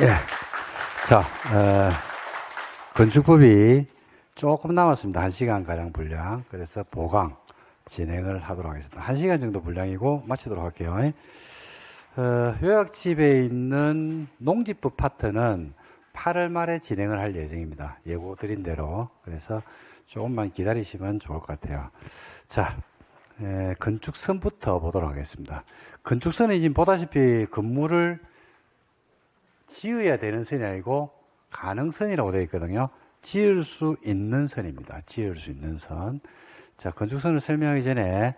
예. 자, 건축법이 조금 남았습니다. 1시간가량 분량. 그래서 보강 진행을 하도록 하겠습니다. 1시간 정도 분량이고 마치도록 할게요. 요약집에 있는 농지법 파트는 8월 말에 진행을 할 예정입니다. 예고 드린 대로. 그래서 조금만 기다리시면 좋을 것 같아요. 자, 건축선부터 보도록 하겠습니다. 건축선은 지금 보다시피 건물을 지어야 되는 선이 아니고 가능선이라고 되어 있거든요. 지을 수 있는 선입니다. 지을 수 있는 선. 자, 건축선을 설명하기 전에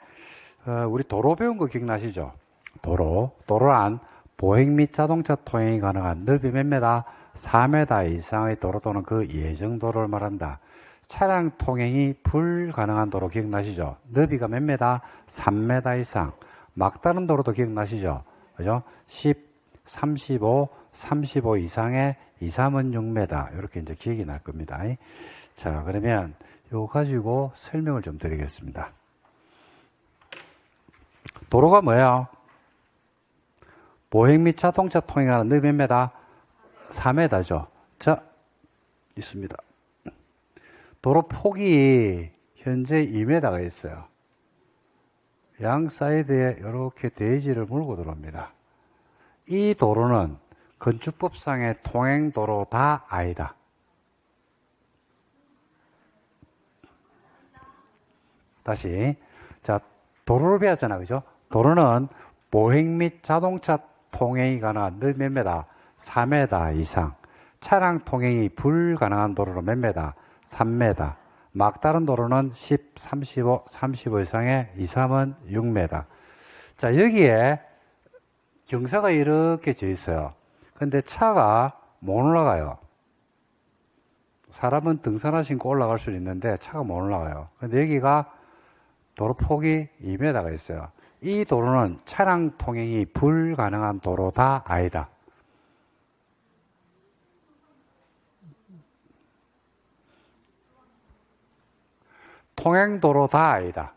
우리 도로 배운 거 기억나시죠? 도로란 보행 및 자동차 통행이 가능한 너비 몇 메다? 4m 이상의 도로 또는 그 예정도로를 말한다. 차량 통행이 불가능한 도로 기억나시죠? 너비가 몇 메다? 3m 이상. 막다른 도로도 기억나시죠? 그죠? 10, 35, 35 이상의 2, 3은 6m. 이렇게 이제 기억이 날 겁니다. 자, 그러면 이거 가지고 설명을 좀 드리겠습니다. 도로가 뭐예요? 보행 및 자동차 통행하는 너비 몇 메다? 4m죠. 자, 있습니다. 도로 폭이 현재 2m가 있어요. 양 사이드에 이렇게 대지를 물고 들어옵니다. 이 도로는 건축법상의 통행도로 다 아니다. 다시. 자, 도로를 배웠잖아. 그죠? 도로는 보행 및 자동차 통행이 가능한 몇 메다? 4m 이상. 차량 통행이 불가능한 도로는 몇 메다? 3m. 막다른 도로는 10, 35, 35 이상의 2, 3은 6m. 자, 여기에 경사가 이렇게 져 있어요. 근데 차가 못 올라가요. 사람은 등산화 신고 올라갈 수 있는데 차가 못 올라가요. 근데 여기가 도로 폭이 2m가 있어요. 이 도로는 차량 통행이 불가능한 도로다 아니다. 통행도로다 아니다.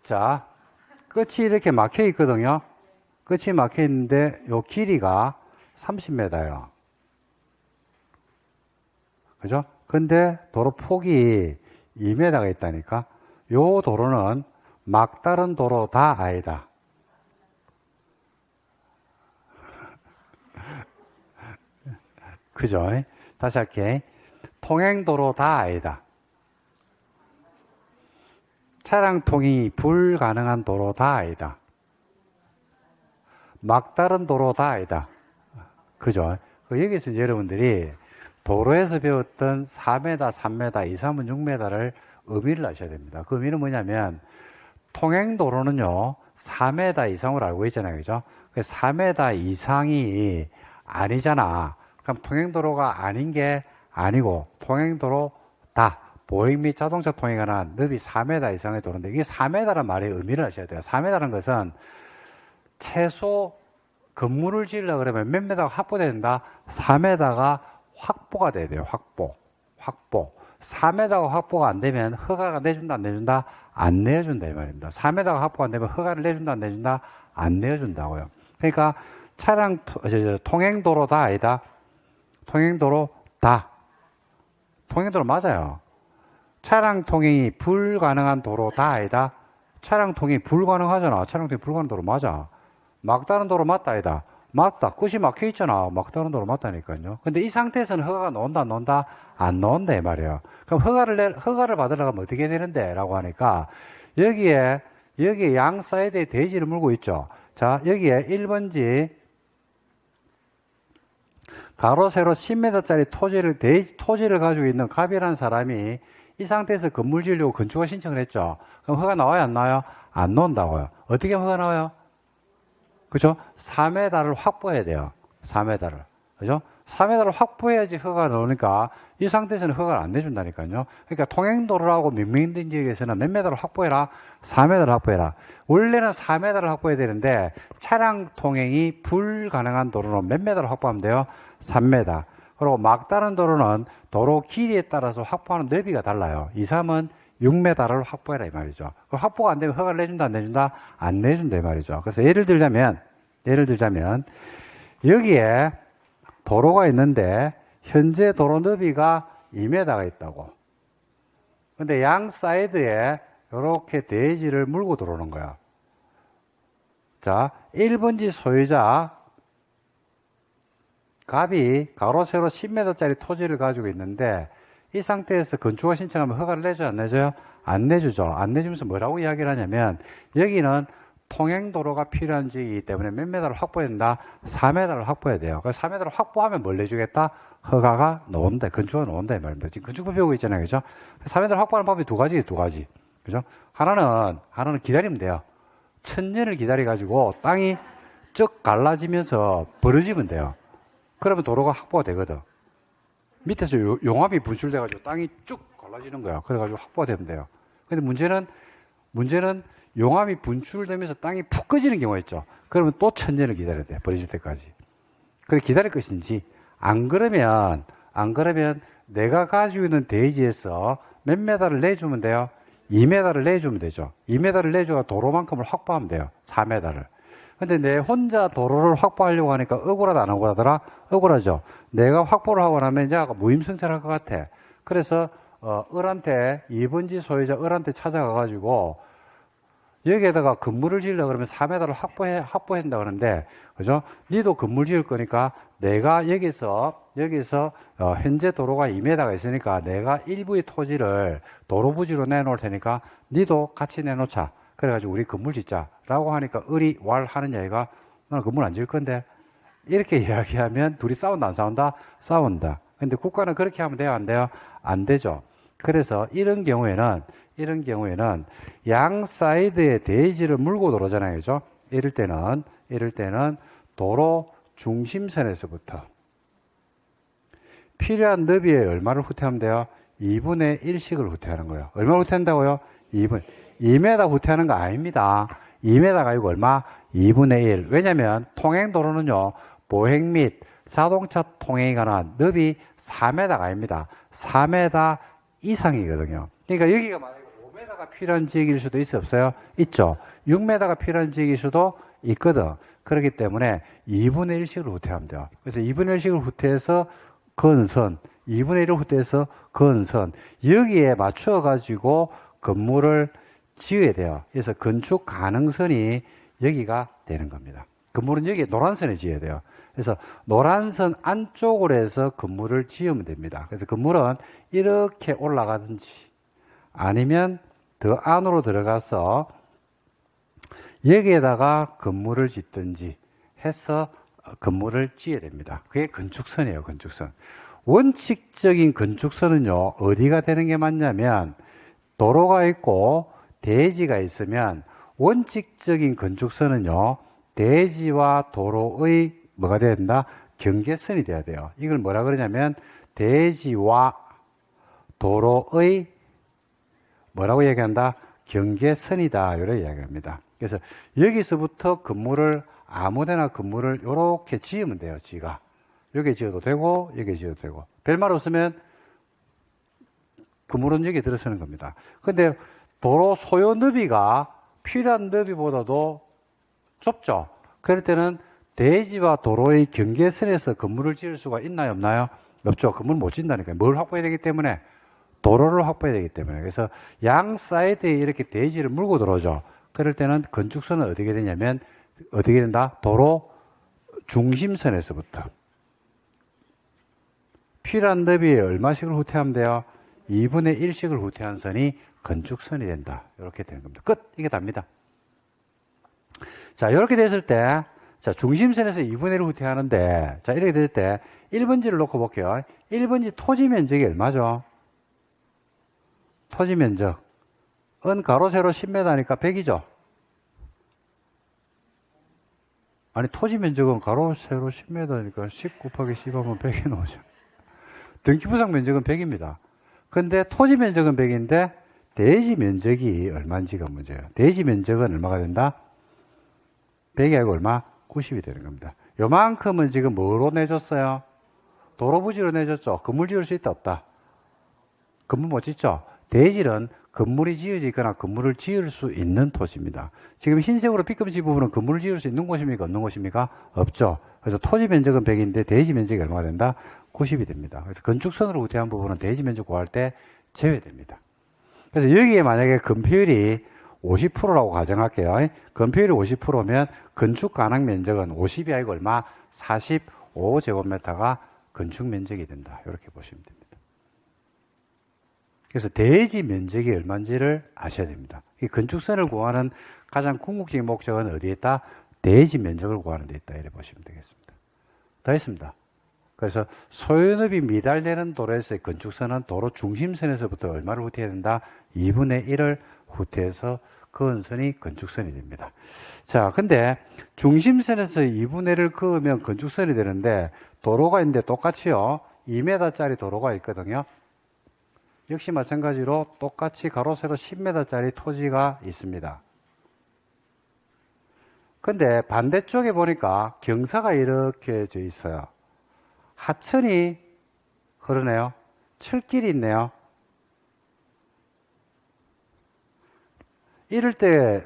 자, 끝이 이렇게 막혀 있거든요. 끝이 막혀 있는데 요 길이가 30m예요. 그죠? 근데 도로 폭이 2m가 있다니까. 요 도로는 막다른 도로다 아니다. 그죠? 다시 할게. 통행도로다 아니다. 차량 통행이 불가능한 도로다 아니다. 막다른 도로다 아니다. 그죠? 여기서 이제 여러분들이 도로에서 배웠던 4m, 3m, 2, 3은 6m를 의미를 아셔야 됩니다. 그 의미는 뭐냐면 통행도로는요 4m 이상으로 알고 있잖아요. 그죠? 4m 이상이 아니잖아. 그럼 통행도로가 아닌 게 아니고 통행도로다. 보행 및 자동차 통행이 가능한 너비 4m 이상의 도로인데 이게 4m라는 말의 의미를 아셔야 돼요. 4m라는 것은 최소 건물을 지으려고 그러면 몇 메다가 확보된다? 4m가 확보가 돼야 돼요. 확보. 4m가 확보가 안 되면 허가가 내준다, 안 내준다? 안 내준다, 이 말입니다. 4m가 확보가 안 되면 허가를 내준다, 안 내준다? 안 내준다고요. 그러니까 차량, 통행도로다, 아니다? 통행도로다. 통행도로 맞아요. 차량 통행이 불가능한 도로다, 아니다? 차량 통행이 불가능하잖아. 차량 통행이 불가능한 도로 맞아. 막다른 도로 맞다, 아니다? 맞다. 끝이 막혀 있잖아. 막다른 도로 맞다니까요. 근데 이 상태에서는 허가가 나온다, 안 나온다? 안 나온다, 이 말이에요. 그럼 허가를 받으려고 하면 어떻게 되는데? 라고 하니까, 여기에 양 사이드에 대지를 물고 있죠. 자, 여기에 1번지, 가로, 세로 10m짜리 토지를 가지고 있는 갑이라는 사람이 이 상태에서 건물 지으려고 건축허가 신청을 했죠. 그럼 허가 나와요, 안 나와요? 안 나온다고요. 어떻게 허가 나와요? 그죠? 4m를 확보해야 돼요. 4m를. 그죠? 4m를 확보해야지 허가가 나오니까 이 상태에서는 허가를 안 내준다니까요. 그러니까 통행도로라고 명명된 지역에서는 몇 m를 확보해라? 4m를 확보해라. 원래는 4m를 확보해야 되는데 차량 통행이 불가능한 도로는 몇 m를 확보하면 돼요? 3m. 그리고 막다른 도로는 도로 길이에 따라서 확보하는 너비가 달라요. 2, 3은 6m를 확보해라 이 말이죠. 확보가 안 되면 허가를 내준다, 안 내준다? 안 내준다 이 말이죠. 그래서 예를 들자면 예를 들자면 여기에 도로가 있는데 현재 도로 너비가 2m가 있다고. 근데 양 사이드에 이렇게 대지를 물고 들어오는 거야. 자, 1번지 소유자 갑이 가로 세로 10m짜리 토지를 가지고 있는데 이 상태에서 건축허가 신청하면 허가를 내줘요, 안 내줘요? 안 내주죠. 안 내주면서 뭐라고 이야기를 하냐면 여기는 통행도로가 필요한 지이기 때문에 몇 메다를 확보해야 된다? 4m를 확보해야 돼요. 그래서 4m를 확보하면 뭘 내주겠다? 허가가 나온다. 건축허가 나온다. 이 말입니다. 지금 건축법 배우고 있잖아요. 그죠? 4m를 확보하는 방법이 두 가지. 그죠? 하나는 기다리면 돼요. 1000년을 기다려가지고 땅이 쭉 갈라지면서 벌어지면 돼요. 그러면 도로가 확보가 되거든. 밑에서 용암이 분출돼가지고 땅이 쭉 갈라지는 거야. 그래가지고 확보가 되면 돼요. 근데 문제는 용암이 분출되면서 땅이 푹 꺼지는 경우가 있죠. 그러면 또 1000년을 기다려야 돼. 벌어질 때까지. 그래 기다릴 것인지 안 그러면 내가 가지고 있는 대지에서 몇 메다를 내주면 돼요? 2m를 내주면 되죠. 2m를 내줘가 도로만큼을 확보하면 돼요. 4m를. 근데 내 혼자 도로를 확보하려고 하니까 억울하다 안 억울하더라? 억울하죠. 내가 확보를 하고 나면 이제 무임승차할 것 같아. 그래서 을한테 2번지 소유자 을한테 찾아가가지고 여기에다가 건물을 지으려고 그러면 4m를 확보한다 그러는데, 그죠? 니도 건물 지을 거니까 내가 여기서 현재 도로가 2m가 있으니까 내가 일부의 토지를 도로 부지로 내놓을 테니까 니도 같이 내놓자. 그래가지고 우리 건물 짓자라고 하니까 을이 하는 얘기가 나는 건물 안 지을 건데 이렇게 이야기하면 둘이 싸운다 안 싸운다? 싸운다. 근데 국가는 그렇게 하면 돼요 안 돼요? 안 되죠. 그래서 이런 경우에는 양 사이드에 대지를 물고 들어오잖아요. 그죠? 이럴 때는 도로 중심선에서부터 필요한 너비에 얼마를 후퇴하면 돼요? 2분의 1씩을 후퇴하는 거예요. 얼마를 후퇴한다고요? 2m 후퇴하는 거 아닙니다. 2m가 아니고 얼마? 2분의 1. 왜냐면 통행도로는요, 보행 및 자동차 통행에 관한 너비 4m가 아닙니다. 4m 이상이거든요. 그러니까 여기가 만약에 5m가 필요한 지역일 수도 있어 없어요? 있죠. 6m가 필요한 지역일 수도 있거든. 그렇기 때문에 2분의 1씩을 후퇴하면 돼요. 그래서 2분의 1씩을 후퇴해서 건선, 2분의 1을 후퇴해서 건선, 여기에 맞춰가지고 건물을 지어야 돼요. 그래서 건축 가능선이 여기가 되는 겁니다. 건물은 여기 노란선에 지어야 돼요. 그래서 노란선 안쪽으로 해서 건물을 지으면 됩니다. 그래서 건물은 이렇게 올라가든지 아니면 더 안으로 들어가서 여기에다가 건물을 짓든지 해서 건물을 지어야 됩니다. 그게 건축선이에요, 건축선. 원칙적인 건축선은요, 어디가 되는 게 맞냐면 도로가 있고 대지가 있으면 원칙적인 건축선은요, 대지와 도로의 뭐가 돼야 된다? 경계선이 돼야 돼요. 이걸 뭐라 그러냐면 대지와 도로의 뭐라고 얘기한다? 경계선이다. 이렇게 이야기합니다. 그래서 여기서부터 건물을 아무데나 건물을 이렇게 지으면 돼요. 지가 여기 지어도 되고 여기 지어도 되고 별말 없으면 건물은 여기 들어서는 겁니다. 근데 도로 소요 너비가 필요한 너비보다도 좁죠. 그럴 때는 대지와 도로의 경계선에서 건물을 지을 수가 있나요, 없나요? 없죠. 건물 못 짓는다니까요. 뭘 확보해야 되기 때문에? 도로를 확보해야 되기 때문에. 그래서 양 사이드에 이렇게 대지를 물고 들어오죠. 그럴 때는 건축선은 어떻게 되냐면 어떻게 된다? 도로 중심선에서부터 필요한 너비에 얼마씩을 후퇴하면 돼요? 2분의 1씩을 후퇴한 선이 건축선이 된다. 이렇게 되는 겁니다. 끝! 이게 답니다. 자, 이렇게 됐을 때, 자, 중심선에서 2분의 1을 후퇴하는데, 자, 이렇게 됐을 때, 1번지를 놓고 볼게요. 1번지 토지 면적이 얼마죠? 토지 면적. 은 가로, 세로 10m니까 100이죠? 아니, 토지 면적은 가로, 세로 10m니까 10 곱하기 10 하면 100이 나오죠. 등기부상 면적은 100입니다. 근데 토지 면적은 100인데, 대지 면적이 얼마인지가 문제예요. 대지 면적은 얼마가 된다? 100이 아니고 얼마? 90이 되는 겁니다. 요만큼은 지금 뭐로 내줬어요? 도로 부지로 내줬죠. 건물 지을 수 있다 없다? 건물 못 짓죠. 대지는 건물이 지어져 있거나 건물을 지을 수 있는 토지입니다. 지금 흰색으로 B급지 부분은 건물을 지을 수 있는 곳입니까? 없는 곳입니까? 없죠. 그래서 토지 면적은 100인데 대지 면적이 얼마가 된다? 90이 됩니다. 그래서 건축선으로 후퇴한 부분은 대지 면적 구할 때 제외됩니다. 그래서 여기에 만약에 건폐율이 50%라고 가정할게요. 건폐율이 50%면 건축 가능 면적은 50이 아니고 얼마? 45제곱미터가 건축 면적이 된다. 이렇게 보시면 됩니다. 그래서 대지 면적이 얼마인지를 아셔야 됩니다. 이 건축선을 구하는 가장 궁극적인 목적은 어디에 있다? 대지 면적을 구하는 데 있다. 이렇게 보시면 되겠습니다. 다 했습니다. 그래서 소유업이 미달되는 도로에서의 건축선은 도로 중심선에서부터 얼마를 후퇴해야 된다? 2분의 1을 후퇴해서 그은 선이 건축선이 됩니다. 자, 근데 중심선에서 2분의 1을 그으면 건축선이 되는데 도로가 있는데 똑같이요. 2m짜리 도로가 있거든요. 역시 마찬가지로 똑같이 가로 세로 10m짜리 토지가 있습니다. 근데 반대쪽에 보니까 경사가 이렇게 져 있어요. 하천이 흐르네요. 철길이 있네요. 이럴 때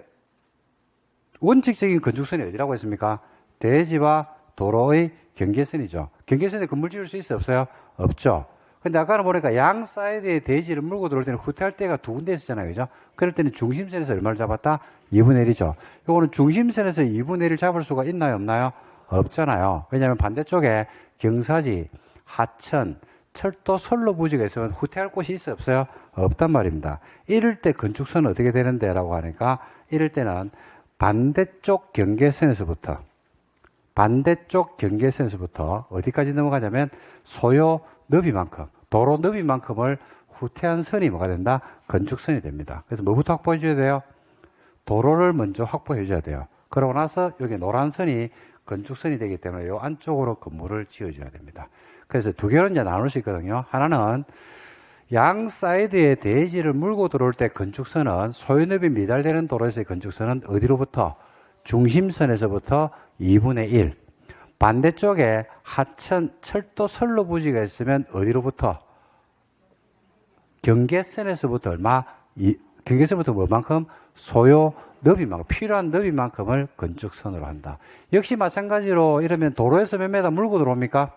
원칙적인 건축선이 어디라고 했습니까? 대지와 도로의 경계선이죠. 경계선에 건물 지을 수 있어요? 없어요? 없죠. 근데 아까는 보니까 양 사이드에 대지를 물고 들어올 때는 후퇴할 때가 두 군데 있었잖아요. 그죠? 그럴 때는 중심선에서 얼마를 잡았다? 2분의 1이죠. 요거는 중심선에서 2분의 1을 잡을 수가 있나요? 없나요? 없잖아요. 왜냐하면 반대쪽에 경사지, 하천, 철도, 선로 부지가 있으면 후퇴할 곳이 있어요? 없어요? 없단 말입니다. 이럴 때 건축선은 어떻게 되는데? 라고 하니까 이럴 때는 반대쪽 경계선에서부터 어디까지 넘어가냐면 소요 너비만큼, 도로 너비만큼을 후퇴한 선이 뭐가 된다? 건축선이 됩니다. 그래서 뭐부터 확보해 줘야 돼요? 도로를 먼저 확보해 줘야 돼요. 그러고 나서 여기 노란 선이 건축선이 되기 때문에 이 안쪽으로 건물을 지어줘야 됩니다. 그래서 두 개로 이제 나눌 수 있거든요. 하나는 양 사이드에 대지를 물고 들어올 때 건축선은 소유업이 미달되는 도로에서의 건축선은 어디로부터? 중심선에서부터 2분의 1. 반대쪽에 하천, 철도, 선로 부지가 있으면 어디로부터? 경계선에서부터 얼마? 경계선부터 뭐만큼? 소요 너비만큼, 필요한 너비만큼을 건축선으로 한다. 역시 마찬가지로 이러면 도로에서 몇 메다 물고 들어옵니까?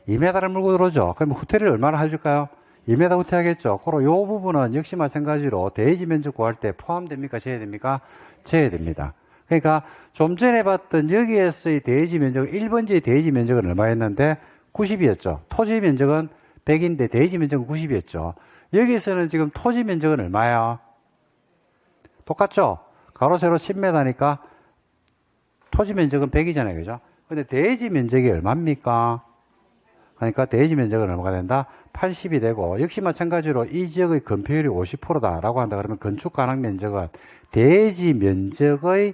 2m를 물고 들어오죠. 그럼 후퇴를 얼마나 해줄까요? 2m 후퇴하겠죠. 그럼 요 부분은 역시 마찬가지로 대지 면적 구할 때 포함됩니까? 제외됩니까? 제외됩니다. 그러니까 좀 전에 봤던 여기에서의 대지 면적, 1번지의 대지 면적은 얼마였는데 90이었죠. 토지 면적은 100인데 대지 면적은 90이었죠. 여기서는 지금 토지 면적은 얼마야? 똑같죠? 가로 세로 10m니까 토지 면적은 100이잖아요. 그죠? 근데 대지 면적이 얼마입니까? 그러니까 대지 면적은 얼마가 된다? 80이 되고, 역시 마찬가지로 이 지역의 건폐율이 50%다라고 한다 그러면 건축 가능 면적은 대지 면적의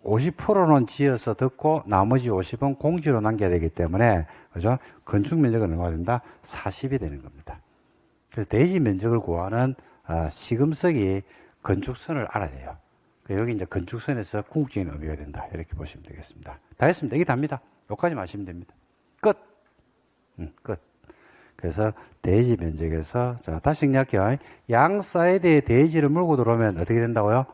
50%는 지어서 듣고 나머지 50은 공지로 남겨야 되기 때문에, 그죠? 건축 면적은 얼마가 된다? 40이 되는 겁니다. 그래서 대지 면적을 구하는 시금석이 건축선을 알아야 돼요. 여기 이제 건축선에서 궁극적인 의미가 된다. 이렇게 보시면 되겠습니다. 다 했습니다. 이게 답니다. 여기까지만 하시면 됩니다. 끝. 끝. 그래서 대지 면적에서, 자, 다시 정리할게요. 양 사이드에 대지를 물고 들어오면 어떻게 된다고요?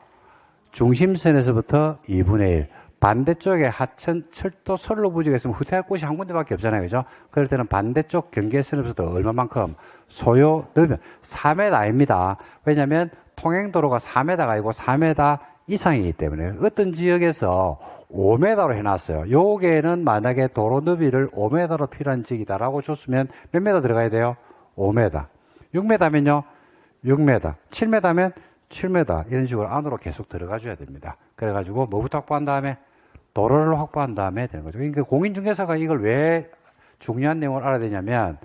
중심선에서부터 2분의 1. 반대쪽에 하천, 철도, 선로 부지가 있으면 후퇴할 곳이 한 군데밖에 없잖아요. 그죠? 그럴 때는 반대쪽 경계선에서부터 얼마만큼? 소요 넣으면 4m 아닙니다. 왜냐면 통행도로가 4m가 아니고 4m 이상이기 때문에 어떤 지역에서 5m로 해놨어요. 요게는 만약에 도로 너비를 5m로 필요한 지역이다라고 줬으면 몇 m 들어가야 돼요? 5m. 6m면요? 6m. 7m면 7m. 이런 식으로 안으로 계속 들어가 줘야 됩니다. 그래가지고 뭐부터 확보한 다음에? 도로를 확보한 다음에 되는 거죠. 그러니까 공인중개사가 이걸 왜 중요한 내용을 알아야 되냐면,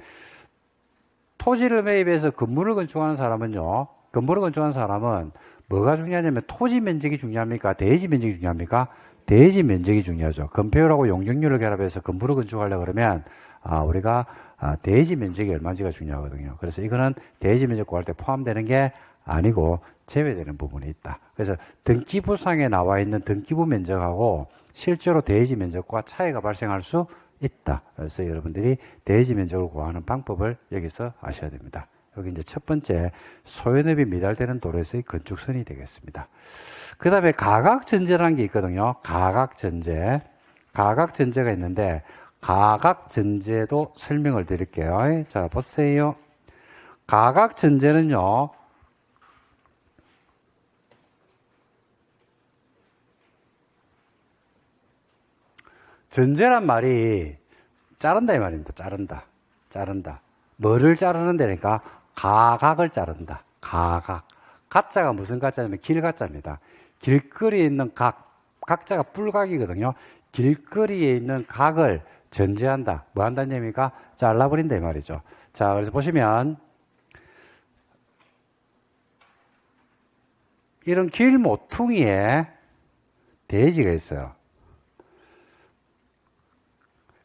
토지를 매입해서 건물을 건축하는 사람은요, 건물을 건축하는 사람은 뭐가 중요하냐면 토지 면적이 중요합니까? 대지 면적이 중요합니까? 대지 면적이 중요하죠. 건폐율하고 용적률을 결합해서 건물을 건축하려고 그러면 우리가 대지 면적이 얼마인지가 중요하거든요. 그래서 이거는 대지 면적 구할 때 포함되는 게 아니고 제외되는 부분이 있다. 그래서 등기부상에 나와 있는 등기부 면적하고 실제로 대지 면적과 차이가 발생할 수 있다. 그래서 여러분들이 대지 면적을 구하는 방법을 여기서 아셔야 됩니다. 여기 이제 첫 번째 소연읍이 미달되는 도로에서의 건축선이 되겠습니다. 그 다음에 가각전제라는 게 있거든요. 가각전제. 가각전제가 있는데 가각전제도 설명을 드릴게요. 자, 보세요. 가각전제는요. 전제란 말이 자른다 이 말입니다. 자른다. 뭐를 자르는 데니까 가각을 자른다. 가각. 가짜가 무슨 가짜냐면 길가짜입니다. 길거리에 있는 각자가 뿔각이거든요. 길거리에 있는 각을 전제한다. 뭐 한다는 얘기입니까? 잘라버린다 이 말이죠. 자, 그래서 보시면 이런 길 모퉁이에 대지가 있어요.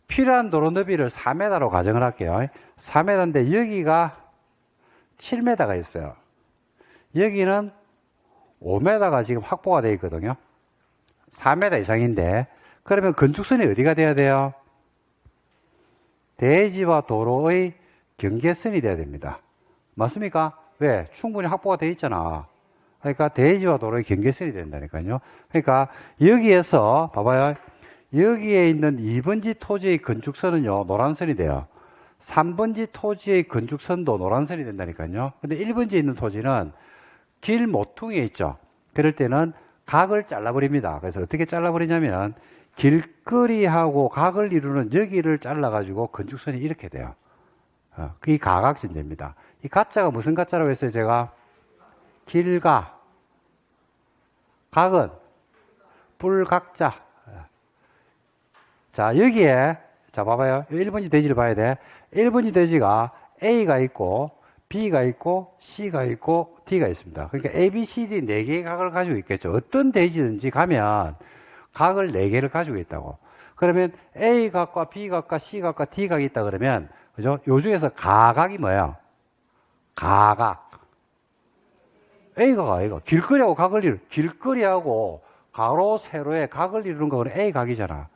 필요한 도로 너비를 4m로 가정을 할게요. 4m인데 여기가 7m가 있어요. 여기는 5m가 지금 확보가 되어 있거든요. 4m 이상인데 그러면 건축선이 어디가 돼야 돼요? 대지와 도로의 경계선이 돼야 됩니다. 맞습니까? 왜? 충분히 확보가 되어 있잖아. 그러니까 대지와 도로의 경계선이 된다니까요. 그러니까 여기에서 봐봐요. 여기에 있는 2번지 토지의 건축선은요, 노란선이 돼요. 3번지 토지의 건축선도 노란선이 된다니까요. 근데 1번지에 있는 토지는 길 모퉁이에 있죠. 그럴 때는 각을 잘라버립니다. 그래서 어떻게 잘라버리냐면 길거리하고 각을 이루는 여기를 잘라가지고 건축선이 이렇게 돼요. 그게 가각전제입니다. 이 가짜가 무슨 가짜라고 했어요, 제가? 길가. 각은 뿔각자. 자, 여기에, 자, 봐봐요. 1번지 대지를 봐야 돼. 1번지 대지가 A가 있고, B가 있고, C가 있고, D가 있습니다. 그러니까 A, B, C, D 4개의 각을 가지고 있겠죠. 어떤 대지든지 가면 각을 4개를 가지고 있다고. 그러면 A 각과 B 각과 C 각과 D 각이 있다 그러면, 그죠? 요 중에서 가각이 뭐예요? 가각. A가 길거리하고 각을 이루는, 길거리하고 가로, 세로에 각을 이루는 거는 A 각이잖아.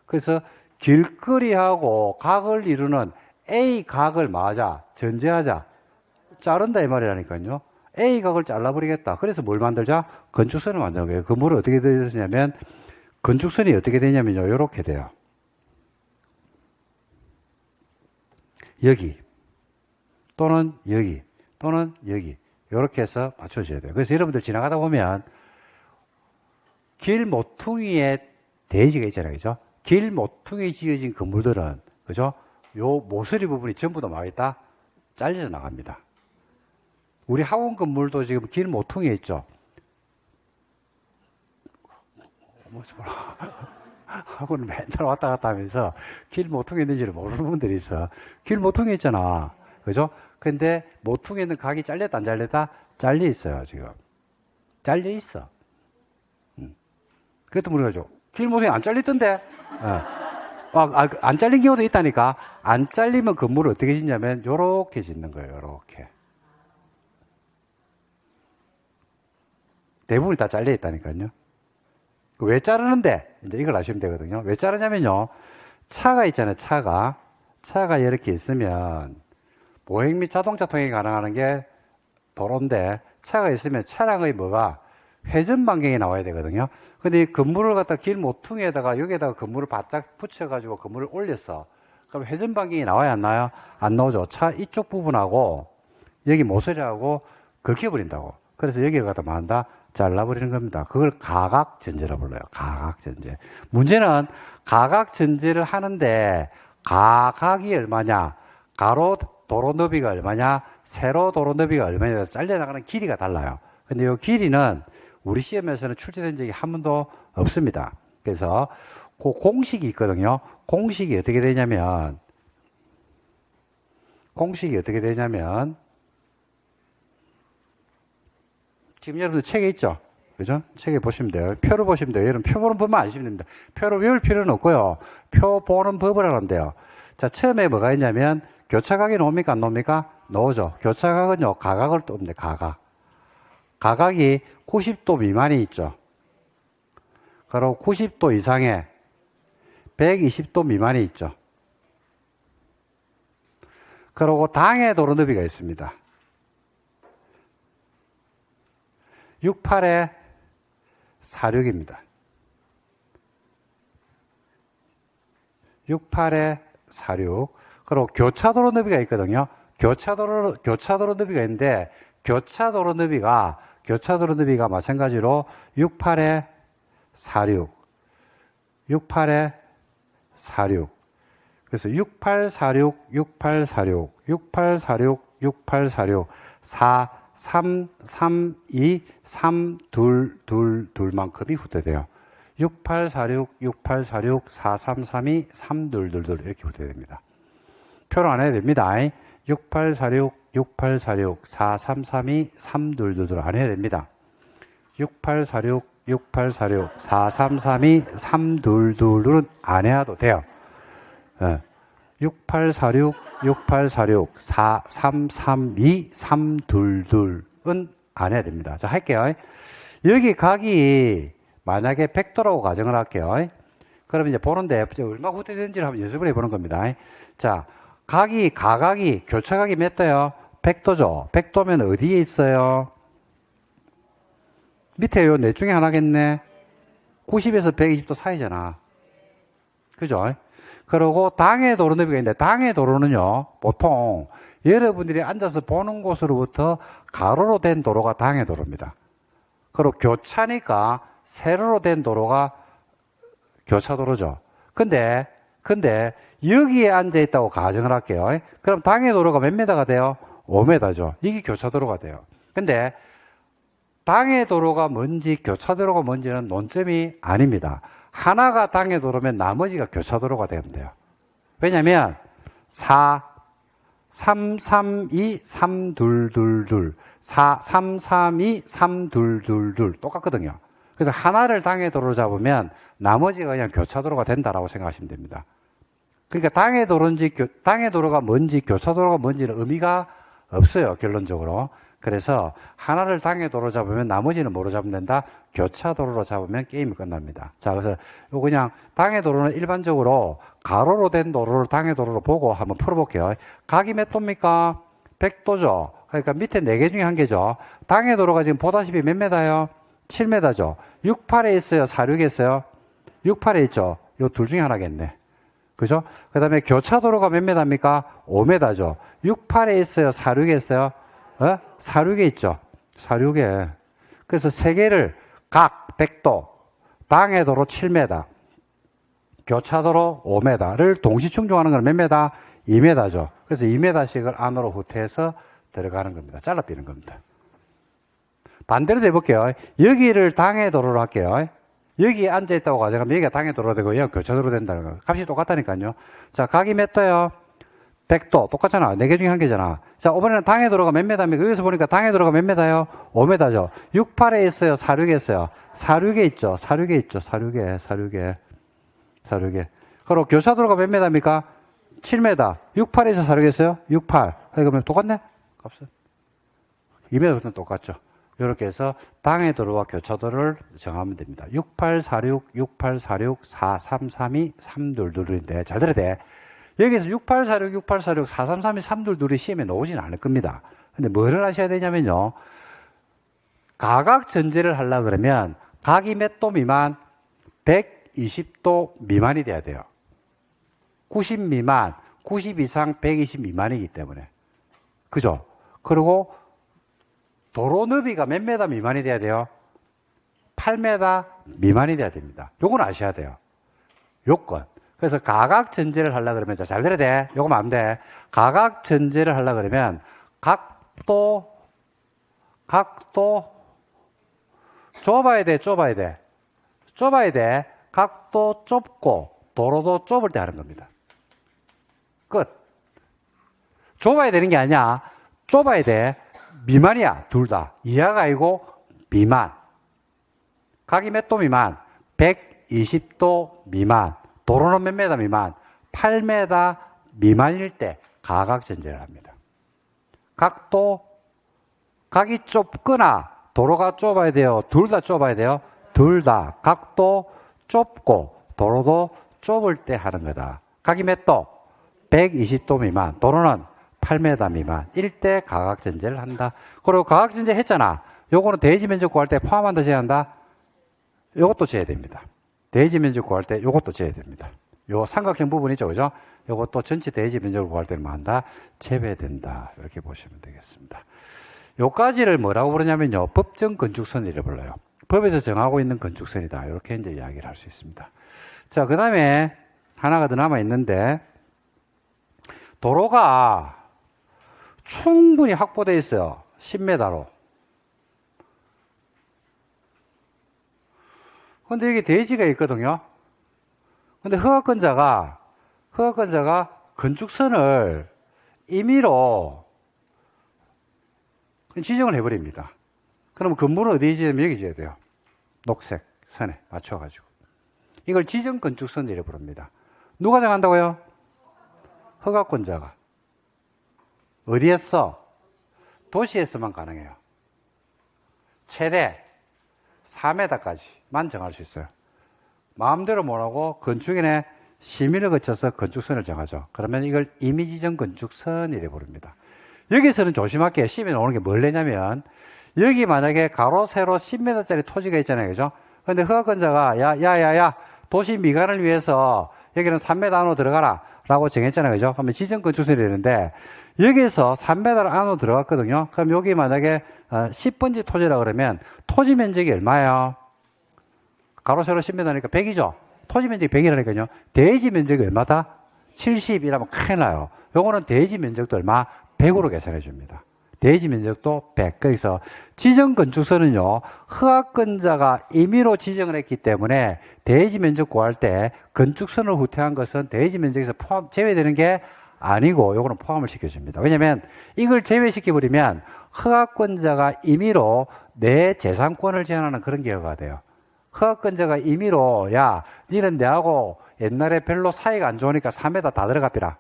그래서 길거리하고 각을 이루는 A 각을 전제하자. 자른다 이 말이라니까요. A 각을 잘라버리겠다. 그래서 뭘 만들자? 건축선을 만드는 거예요. 건물은 어떻게 되냐면, 건축선이 어떻게 되냐면요. 이렇게 돼요. 여기. 또는 여기. 또는 여기. 이렇게 해서 맞춰줘야 돼요. 그래서 여러분들 지나가다 보면, 길 모퉁이에 대지가 있잖아요. 그죠? 길 모퉁이에 지어진 건물들은, 그죠? 요 모서리 부분이 전부 다 망했다? 잘려져 나갑니다. 우리 학원 건물도 지금 길 모퉁이에 있죠? 학원을 맨날 왔다 갔다 하면서 길 모퉁이에 있는지를 모르는 분들이 있어. 길 모퉁이에 있잖아. 그죠? 근데 모퉁이에 있는 각이 잘렸다, 안 잘렸다? 잘려 있어요, 지금. 잘려 있어. 그것도 모르겠죠. 길 모퉁이 안 잘렸던데? 안 잘린 경우도 있다니까. 안 잘리면 건물을 어떻게 짓냐면 요렇게 짓는 거예요. 요렇게. 대부분이 다 잘려 있다니까요. 왜 자르는데? 이제 이걸 아시면 되거든요. 왜 자르냐면요. 차가 있잖아요. 차가 이렇게 있으면 보행 및 자동차 통행이 가능한 게 도로인데 차가 있으면 차량의 뭐가 회전 반경이 나와야 되거든요. 근데 이 건물을 갖다 길 모퉁이에다가 여기에다가 건물을 바짝 붙여가지고 건물을 올렸어. 그럼 회전 반경이 나와야 안 나와요? 안 나오죠. 차 이쪽 부분하고 여기 모서리하고 긁혀버린다고. 그래서 여기를 갖다 뭐 한다? 잘라버리는 겁니다. 그걸 가각전제라고 불러요. 가각전제. 문제는 가각전제를 하는데 가각이 얼마냐? 가로 도로 너비가 얼마냐? 세로 도로 너비가 얼마냐? 잘려나가는 길이가 달라요. 근데 이 길이는 우리 시험에서는 출제된 적이 한 번도 없습니다. 그래서 그 공식이 있거든요. 공식이 어떻게 되냐면 지금 여러분들 책에 있죠? 그죠? 책에 보시면 돼요. 표를 보시면 돼요. 여러분 표보는 법만 아시면 됩니다. 표를 외울 필요는 없고요. 표 보는 법을 하면 돼요. 자, 처음에 뭐가 있냐면 교차각이 나옵니까? 안 나옵니까? 나오죠. 교차각은요. 가각을 또 옵니다. 가각이 90도 미만이 있죠. 그리고 90도 이상에 120도 미만이 있죠. 그리고 당해 도로 너비가 있습니다. 68에 46입니다. 68에 46. 그리고 교차도로 너비가 있거든요. 교차도로 너비가 있는데, 교차도로 너비가 마찬가지로 68에 46. 68에 46. 그래서 6846, 6846, 6846, 6846, 4, 3, 3, 2, 3, 2, 2, 2만큼이 후퇴돼요. 6846, 6846, 4332, 3222 이렇게 후퇴됩니다. 표를 안 해야 됩니다. 6846, 6846, 4332, 3222 안 해야 됩니다. 6846, 6846, 4332, 3222는 안 해도 돼요. 6846, 6846, 4332, 322은 안 해야 됩니다. 자, 할게요. 여기 각이 만약에 100도라고 가정을 할게요. 그럼 이제 보는데 얼마 후퇴되는지를 한번 연습을 해보는 겁니다. 자, 가각이, 교차각이 몇 도요? 100도죠. 100도면 어디에 있어요? 밑에 요 넷 중에 하나겠네. 90에서 120도 사이잖아. 그죠? 그리고 당해 도로 너비가 있는데, 당해 도로는요, 보통 여러분들이 앉아서 보는 곳으로부터 가로로 된 도로가 당해 도로입니다. 그리고 교차니까 세로로 된 도로가 교차도로죠. 근데 여기에 앉아 있다고 가정을 할게요. 그럼 당해 도로가 몇 미터가 돼요? 5m죠. 이게 교차도로가 돼요. 근데 당해 도로가 뭔지 교차도로가 뭔지는 논점이 아닙니다. 하나가 당해 도로면 나머지가 교차도로가 되면 돼요. 왜냐면 4, 3, 3, 2, 3, 2, 2, 2, 4, 3, 3, 2, 3, 2, 2, 2 똑같거든요. 그래서 하나를 당해 도로로 잡으면 나머지가 그냥 교차도로가 된다라고 생각하시면 됩니다. 그러니까 당해 도로가 뭔지 교차도로가 뭔지는 의미가 없어요, 결론적으로. 그래서 하나를 당해 도로 잡으면 나머지는 뭐로 잡으면 된다? 교차도로로 잡으면 게임이 끝납니다. 자, 그래서 요 그냥 당해 도로는 일반적으로 가로로 된 도로를 당해 도로로 보고 한번 풀어볼게요. 각이 몇 도입니까? 100도죠. 그러니까 밑에 4개 중에 1개죠. 당해 도로가 지금 보다시피 몇 메다요? 7m죠. 68에 있어요? 46에 있어요? 68에 있죠. 요 둘 중에 하나겠네. 그죠? 그 다음에 교차도로가 몇 메다입니까? 5m죠. 68에 있어요? 46에 있어요? 46에 있죠. 46에. 그래서 세 개를 각 100도, 당해도로 7m, 교차도로 5m를 동시 충족하는 건 몇 m? 2m죠. 그래서 2m씩을 안으로 후퇴해서 들어가는 겁니다. 잘라 삐는 겁니다. 반대로 해볼게요. 여기를 당해도로로 할게요. 여기에 앉아있다고 가정하면 여기가 당해도로 되고 여기가 교차도로 된다는 거. 값이 똑같다니까요. 자, 각이 몇 도예요? 100도. 똑같잖아. 4개 중에 1개잖아. 자, 이번에는 당해도로가 몇 m입니까? 여기서 보니까 당해도로가 몇 m예요? 5m죠. 68에 있어요? 46에 있어요? 46에 있죠. 46에 있죠. 46에. 그리고 교차도로가 몇 m입니까? 7m. 68에서 46에 있어요? 68. 그러면 똑같네? 값은? 2m부터는 똑같죠. 이렇게 해서 당해도로와 교차도로를 정하면 됩니다. 6846, 6846, 4332, 322인데 잘 들어야 돼. 여기서 6846, 6846, 4332, 322이 시험에 나오지는 않을 겁니다. 근데 뭐를 하셔야 되냐면요. 가각 전제를 하려고 그러면 각이 몇 도 미만? 120도 미만이 돼야 돼요. 90 미만, 90 이상, 120 미만이기 때문에. 그죠? 그리고 도로 너비가 몇 메다 미만이 돼야 돼요? 8m 미만이 돼야 됩니다. 요건 아셔야 돼요. 요건. 그래서 가각 전제를 하려고 그러면, 잘 들어야 돼. 요거면 안 돼. 가각 전제를 하려고 그러면, 각도, 좁아야 돼. 각도 좁고, 도로도 좁을 때 하는 겁니다. 끝. 좁아야 되는 게 아니야. 좁아야 돼. 미만이야, 둘 다. 이하가 아니고 미만. 각이 몇 도 미만? 120도 미만. 도로는 몇 메다 미만? 8m 미만일 때 가각전제를 합니다. 각이 좁거나 도로가 좁아야 돼요? 둘 다 좁아야 돼요? 둘 다. 각도 좁고 도로도 좁을 때 하는 거다. 각이 몇 도? 120도 미만. 도로는 8m 미만. 일 때 가각전제를 한다. 그리고 가각전제 했잖아. 요거는 대지 면적 구할 때 포함한다, 제한다? 요것도 제야 됩니다. 대지 면적 구할 때 요것도 제야 됩니다. 요 삼각형 부분 있죠, 그죠? 요것도 전체 대지 면적을 구할 때는 뭐 한다? 제외된다. 이렇게 보시면 되겠습니다. 요까지를 뭐라고 부르냐면요. 법정 건축선이라고 불러요. 법에서 정하고 있는 건축선이다. 이렇게 이제 이야기를 할 수 있습니다. 자, 그 다음에 하나가 더 남아 있는데, 도로가 충분히 확보되어 있어요. 10m로. 근데 여기 대지가 있거든요. 근데 허가권자가 건축선을 임의로 지정을 해버립니다. 그러면 건물은 어디에 지으면 여기 지어야 돼요. 녹색 선에 맞춰가지고. 이걸 지정 건축선이라고 부릅니다. 누가 정한다고요? 허가권자가. 어디에서? 도시에서만 가능해요. 최대 4m까지만 정할 수 있어요. 마음대로 뭐라고? 건축인의 심의를 거쳐서 건축선을 정하죠. 그러면 이걸 임의지정 건축선이라고 부릅니다. 여기서는 조심할 게 시험에 나오는 게 뭘 내냐면, 여기 만약에 가로 세로 10m짜리 토지가 있잖아요. 그죠? 근데 허가권자가 야 도시 미관을 위해서 여기는 3m 안으로 들어가라 라고 정했잖아요. 그죠? 그러면 지정 건축선이 되는데, 여기서 3m 안으로 들어갔거든요. 그럼 여기 만약에 10번지 토지라 그러면 토지 면적이 얼마예요? 가로 세로 10m니까 100이죠. 토지 면적이 100이라니까요. 대지 면적이 얼마다? 70이라면 큰일 나요. 요거는 대지 면적도 얼마? 100으로 계산해 줍니다. 대지 면적도 100. 그래서 지정 건축선은요, 허가권자가 임의로 지정을 했기 때문에 대지 면적 구할 때 건축선을 후퇴한 것은 대지 면적에서 제외되는 게 아니고 요거는 포함을 시켜줍니다. 왜냐면 이걸 제외시켜버리면 허가권자가 임의로 내 재산권을 제한하는 그런 결과가 돼요. 허가권자가 임의로 니는 내하고 옛날에 별로 사이가 안 좋으니까 3m 다 들어가비라.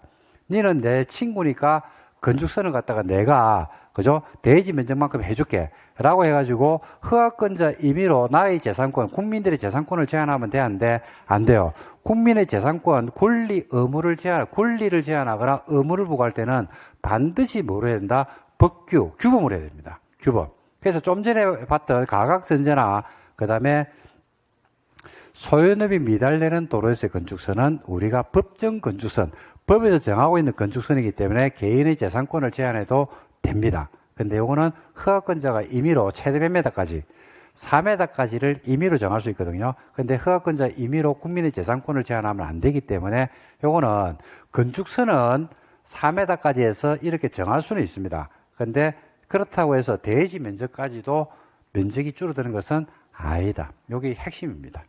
니는 내 친구니까 건축선을 갖다가 내가 그죠? 대지 면적만큼 해줄게 라고 해가지고 허가권자 임의로 나의 재산권, 국민들의 재산권을 제한하면 되는데 안 돼요. 국민의 재산권, 권리를 제한하거나 의무를 부과할 때는 반드시 뭐로 해야 된다? 규범을 해야 됩니다. 규범. 그래서 좀 전에 봤던 가각선제나 그 다음에 소유업이 미달되는 도로에서의 건축선은 우리가 법정 건축선, 법에서 정하고 있는 건축선이기 때문에 개인의 재산권을 제한해도 됩니다. 근데 요거는 허가권자가 임의로 최대 몇 m까지 4m까지를 임의로 정할 수 있거든요. 근데 허가권자 임의로 국민의 재산권을 제한하면 안 되기 때문에 요거는 건축선은 4m까지 해서 이렇게 정할 수는 있습니다. 근데 그렇다고 해서 대지 면적까지도 면적이 줄어드는 것은 아니다. 요게 핵심입니다.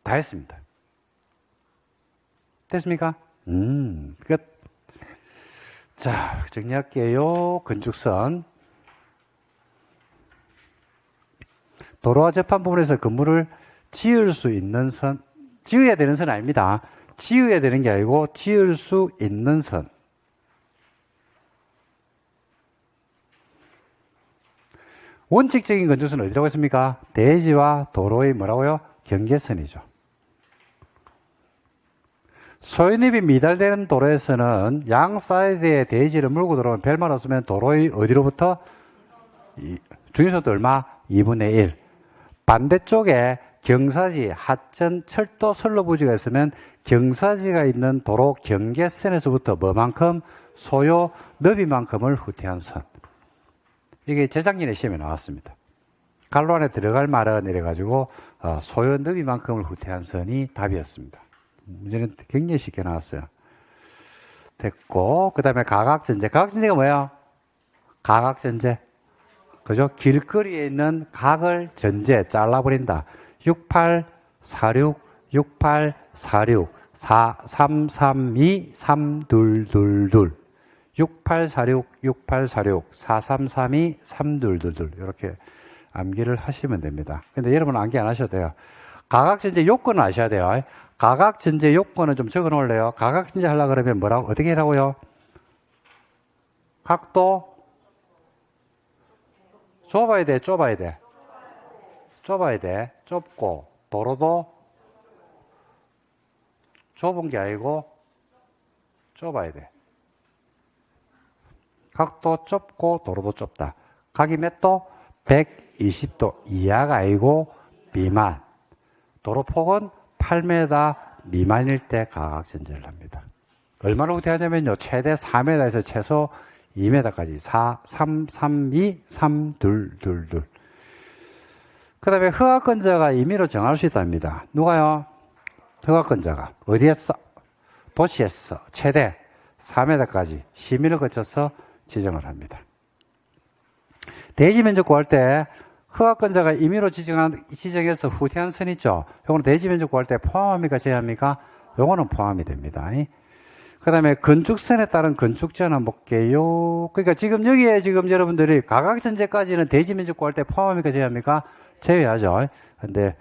다 했습니다. 됐습니까? 끝. 자, 정리할게요. 건축선. 도로와 접한 부분에서 건물을 지을 수 있는 선, 지어야 되는 선 아닙니다. 지어야 되는 게 아니고 지을 수 있는 선. 원칙적인 건축선은 어디라고 했습니까? 대지와 도로의 뭐라고요? 경계선이죠. 소유입이 미달되는 도로에서는 양 사이드에 대지를 물고 들어오면 별말 없으면 도로의 어디로부터? 중위소도 얼마? 2분의 1. 반대쪽에 경사지, 하천, 철도, 선로 부지가 있으면 경사지가 있는 도로 경계선에서부터 뭐만큼? 소요 너비만큼을 후퇴한 선. 이게 재작년에 시험에 나왔습니다. 갈로 안에 들어갈 말은 이래가지고 소요 너비만큼을 후퇴한 선이 답이었습니다. 문제는 굉장히 쉽게 나왔어요. 됐고, 그 다음에 가각전제. 가각전제가 뭐예요? 가각전제. 그죠? 길거리에 있는 각을 전제, 잘라버린다. 68, 46, 68, 46, 4, 3, 3, 2, 3, 2, 2, 2. 68, 46, 68, 46, 4, 3, 3, 2, 3, 2, 2, 2. 이렇게 암기를 하시면 됩니다. 근데 여러분 암기 안 하셔도 돼요. 가각전제 요건을 아셔야 돼요. 가각전제 요건은 좀 적어 놓을래요. 가각전제 하려고 그러면 뭐라고, 어떻게 하라고요? 각도 좁아야 돼, 좁아야 돼? 좁아야 돼. 좁고, 도로도 좁은 게 아니고 좁아야 돼. 각도 좁고 도로도 좁다. 각이 몇 도? 120도 이하가 아니고 미만. 도로폭은 8m 미만일 때 가각전제를 합니다. 얼마나 후퇴하냐면요. 최대 4m에서 최소 2m까지 4, 3, 3, 2, 3, 2, 2, 2. 그 다음에 허가권자가 임의로 정할 수 있답니다. 누가요? 허가권자가 어디에서? 도시에서 최대 4m까지 심의를 거쳐서 지정을 합니다. 대지면적 구할 때 허가권자가 임의로 지정해서 후퇴한 선 있죠? 요거는 대지면적 구할 때 포함합니까? 제외합니까? 요거는 포함이 됩니다. 그 다음에 건축선에 따른 건축제한 볼게요. 그러니까 지금 여기에 지금 여러분들이 가각전제까지는 대지면적 구할 때 포함합니까? 제외합니까? 제외하죠. 근데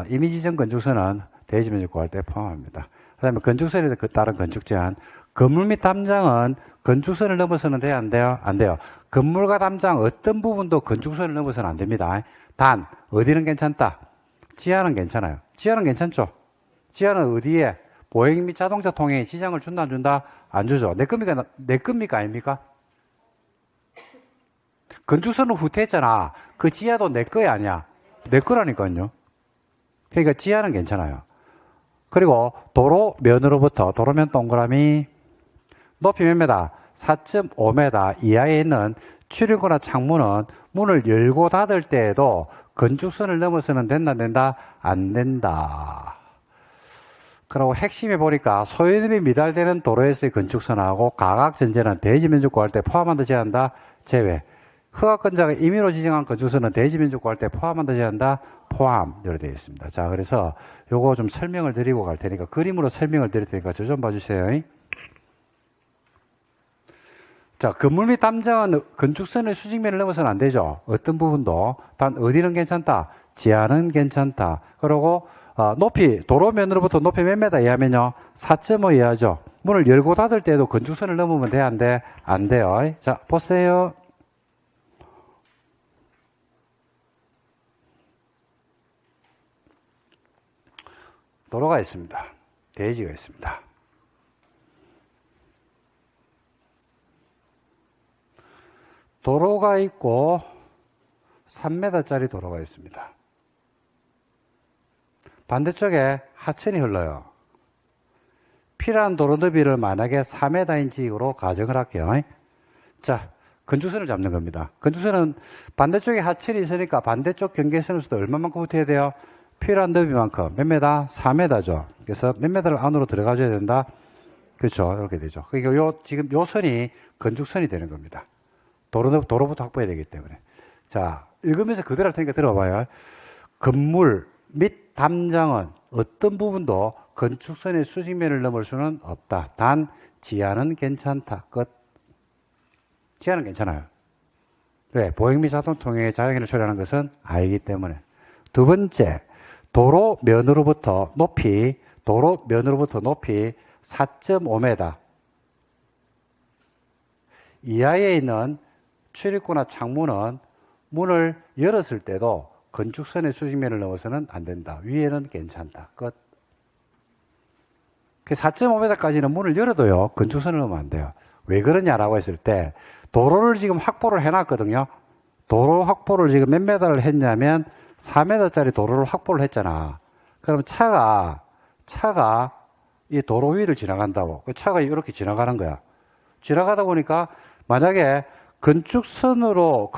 임의지정 건축선은 대지면적 구할 때 포함합니다. 그 다음에 건축선에 따른 건축제한. 건물 및 담장은 건축선을 넘어서는 돼요? 안 돼요? 안 돼요. 건물과 담장 어떤 부분도 건축선을 넘어서는 안 됩니다. 단 어디는 괜찮다. 지하는 괜찮아요. 지하는 괜찮죠? 지하는 어디에? 보행 및 자동차 통행에 지장을 준다 안 준다? 안 주죠. 내 겁니까 아닙니까? 건축선을 후퇴했잖아. 그 지하도 내 거야 아니야? 내 거라니까요. 그러니까 지하는 괜찮아요. 그리고 도로면으로부터 도로면 동그라미 높이 몇 미터? 4.5m 이하에 있는 출입구나 창문은 문을 열고 닫을 때에도 건축선을 넘어서는 된다 안 된다? 안 된다. 그리고 핵심에 보니까 소유림이 미달되는 도로에서의 건축선하고 가각전제는 대지면적 구할 때 포함한다 제한다? 제외. 허가권자가 임의로 지정한 건축선은 대지면적 구할 때 포함한다 제한다? 포함. 이렇게 되어 있습니다. 자, 그래서 요거 좀 설명을 드리고 갈 테니까 그림으로 설명을 드릴 테니까 저 좀 봐주세요. 자, 건물 및 담장은 건축선의 수직면을 넘어서는 안 되죠. 어떤 부분도. 단 어디는 괜찮다. 지하는 괜찮다. 그리고 높이 도로면으로부터 높이 몇 미터 이하면요. 4.5 이하죠. 문을 열고 닫을 때도 건축선을 넘으면 돼? 안 돼? 안 돼요. 자, 보세요. 도로가 있습니다. 대지가 있습니다. 도로가 있고 3m짜리 도로가 있습니다. 반대쪽에 하천이 흘러요. 필요한 도로 너비를 만약에 4m인지로 가정을 할게요. 자, 건축선을 잡는 겁니다. 건축선은 반대쪽에 하천이 있으니까 반대쪽 경계선에서도 얼마만큼 붙어야 돼요? 필요한 너비만큼. 몇 미터? 4m죠. 그래서 몇 미터를 안으로 들어가줘야 된다? 그렇죠. 이렇게 되죠. 그러니까 지금 요 선이 건축선이 되는 겁니다. 도로부터 확보해야 되기 때문에. 자, 읽으면서 그대로 할 테니까 들어봐요. 건물 및 담장은 어떤 부분도 건축선의 수직면을 넘을 수는 없다. 단 지하는 괜찮다. 끝. 지하는 괜찮아요. 왜? 보행 및 자동 통행의 자연을 처리하는 것은 아니기 때문에. 두 번째, 도로면으로부터 높이 4.5m 이하에 있는 출입구나 창문은 문을 열었을 때도 건축선의 수직면을 넘어서는 안 된다. 위에는 괜찮다. 끝. 4.5m까지는 문을 열어도요. 건축선을 넘으면 안 돼요. 왜 그러냐라고 했을 때 도로를 지금 확보를 해놨거든요. 도로 확보를 지금 몇 미터를 했냐면 4m짜리 도로를 확보를 했잖아. 그럼 차가 이 도로 위를 지나간다고. 차가 이렇게 지나가는 거야. 지나가다 보니까 만약에 건축선으로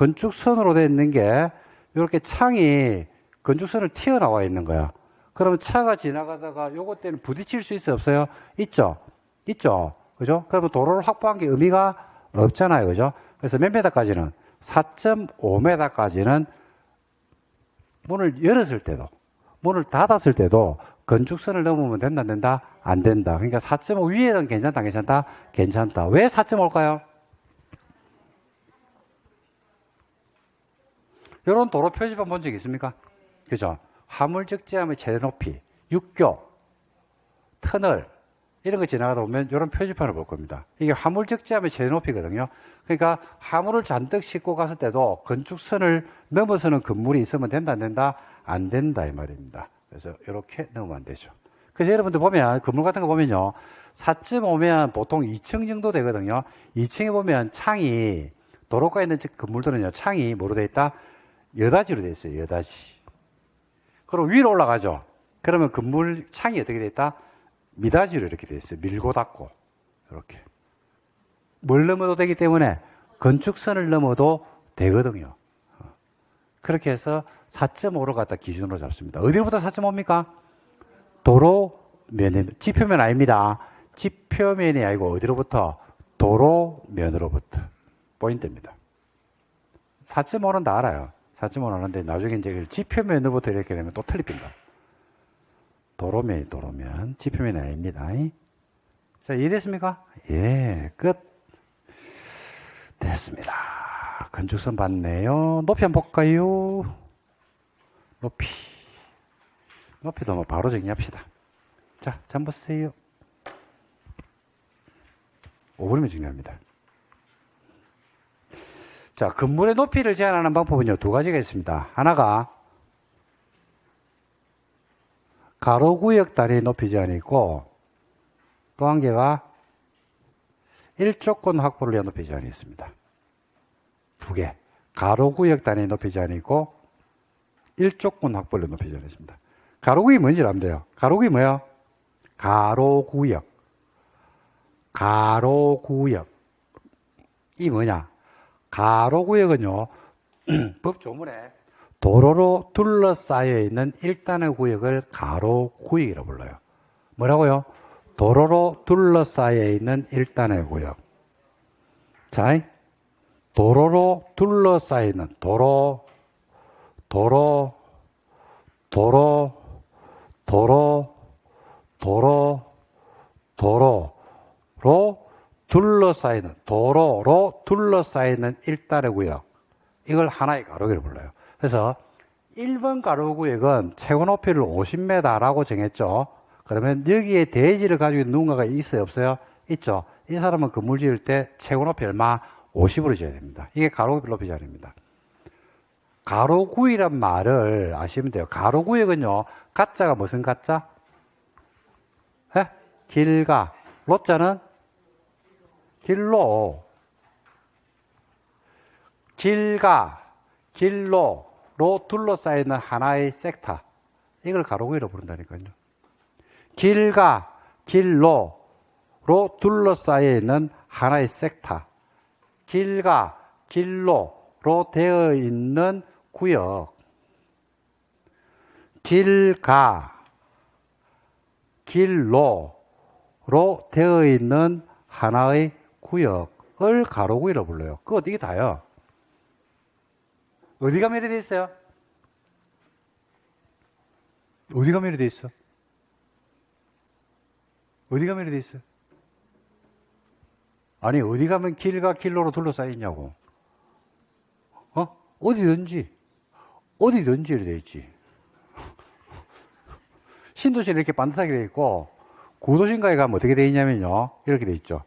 돼 있는 게 이렇게 창이 건축선을 튀어나와 있는 거야. 그러면 차가 지나가다가 요것 때는 부딪힐 수 있어 없어요? 있죠. 그죠? 그러면 도로를 확보한 게 의미가 없잖아요. 그죠? 그래서 몇 미터까지는 4.5m까지는 문을 열었을 때도 문을 닫았을 때도 건축선을 넘으면 된다 안 된다? 안 된다. 그러니까 4.5 위에는 괜찮다 안 괜찮다? 괜찮다. 왜 4.5일까요? 이런 도로 표지판 본 적 있습니까? 그죠? 화물적지함의 최대 높이, 육교, 터널 이런 거 지나가다 보면 이런 표지판을 볼 겁니다. 이게 화물적지함의 최대 높이거든요. 그러니까 화물을 잔뜩 싣고 갔을 때도 건축선을 넘어서는 건물이 있으면 된다 안 된다? 안 된다 이 말입니다. 그래서 이렇게 넘으면 안 되죠. 그래서 여러분들 보면 건물 같은 거 보면요. 4.5면 보통 2층 정도 되거든요. 2층에 보면 창이 도로가에 있는 건물들은요. 창이 뭐로 돼 있다? 여다지로 되어 있어요. 여다지. 그리고 위로 올라가죠. 그러면 건물 창이 어떻게 되어 있다? 미닫이로 이렇게 되어 있어요. 밀고 닫고. 이렇게. 뭘 넘어도 되기 때문에 건축선을 넘어도 되거든요. 그렇게 해서 4.5로 갖다 기준으로 잡습니다. 어디로부터 4.5입니까? 도로면, 지표면 아닙니다. 지표면이 아니고 어디로부터? 도로면으로부터. 포인트입니다. 4.5는 다 알아요. 4.5는 아는데 나중에 이제 지표면으로부터 이렇게 되면 또 틀립니다. 도로면. 지표면이 아닙니다. 자, 이해됐습니까? 예, 끝. 됐습니다. 건축선 봤네요. 높이 한번 볼까요? 높이도 뭐 바로 정리합시다. 자, 잠 보세요. 5분이면 정리합니다. 자, 건물의 높이를 제한하는 방법은요, 두 가지가 있습니다. 하나가 가로구역 단위 높이 제한이 있고, 또 한 개가 일조권 확보를 위한 높이 제한이 있습니다. 두 개. 가로구역 단위 높이 제한이 있고, 일조권 확보를 위한 높이 제한이 있습니다. 가로구역이 뭔지 알면 돼요. 가로구역이 뭐예요? 가로구역. 이 뭐냐? 가로구역은요, 법조문에 도로로 둘러싸여 있는 일단의 구역을 가로구역이라고 불러요. 뭐라고요? 도로로 둘러싸여 있는 일단의 구역. 자, 도로로 둘러싸여 있는 도로로 둘러싸여 있는 일단의 구역. 이걸 하나의 가로구역을 불러요. 그래서 1번 가로구역은 최고 높이를 50m라고 정했죠. 그러면 여기에 대지를 가지고 있는 누군가가 있어요, 없어요? 있죠. 이 사람은 건물 지을 때 최고 높이 얼마? 50으로 지어야 됩니다. 이게 가로구역 높이 제한입니다. 가로구역이란 말을 아시면 돼요. 가로구역은요, 가짜가 무슨 가짜? 길가. 로자는 길로. 길로로 둘러싸여있는 하나의 섹터. 이걸 가로구역이라고 부른다니까요. 길로로 둘러싸여있는 하나의 sek터. 길로로 되어 있는 구역. 길로로 되어 있는 하나의 구역을 가로구역이라고 불러요. 그거 이게 다요. 어디가 매료되어 있어요? 어디가 매료되어 있어? 어디가 매료되어 있어? 아니, 어디 가면 길과 길로로 둘러싸여 있냐고. 어디든지 이렇게 되어 있지. 신도시는 이렇게 반듯하게 되어 있고, 구도심가에 가면 어떻게 되어 있냐면요, 이렇게 되어 있죠.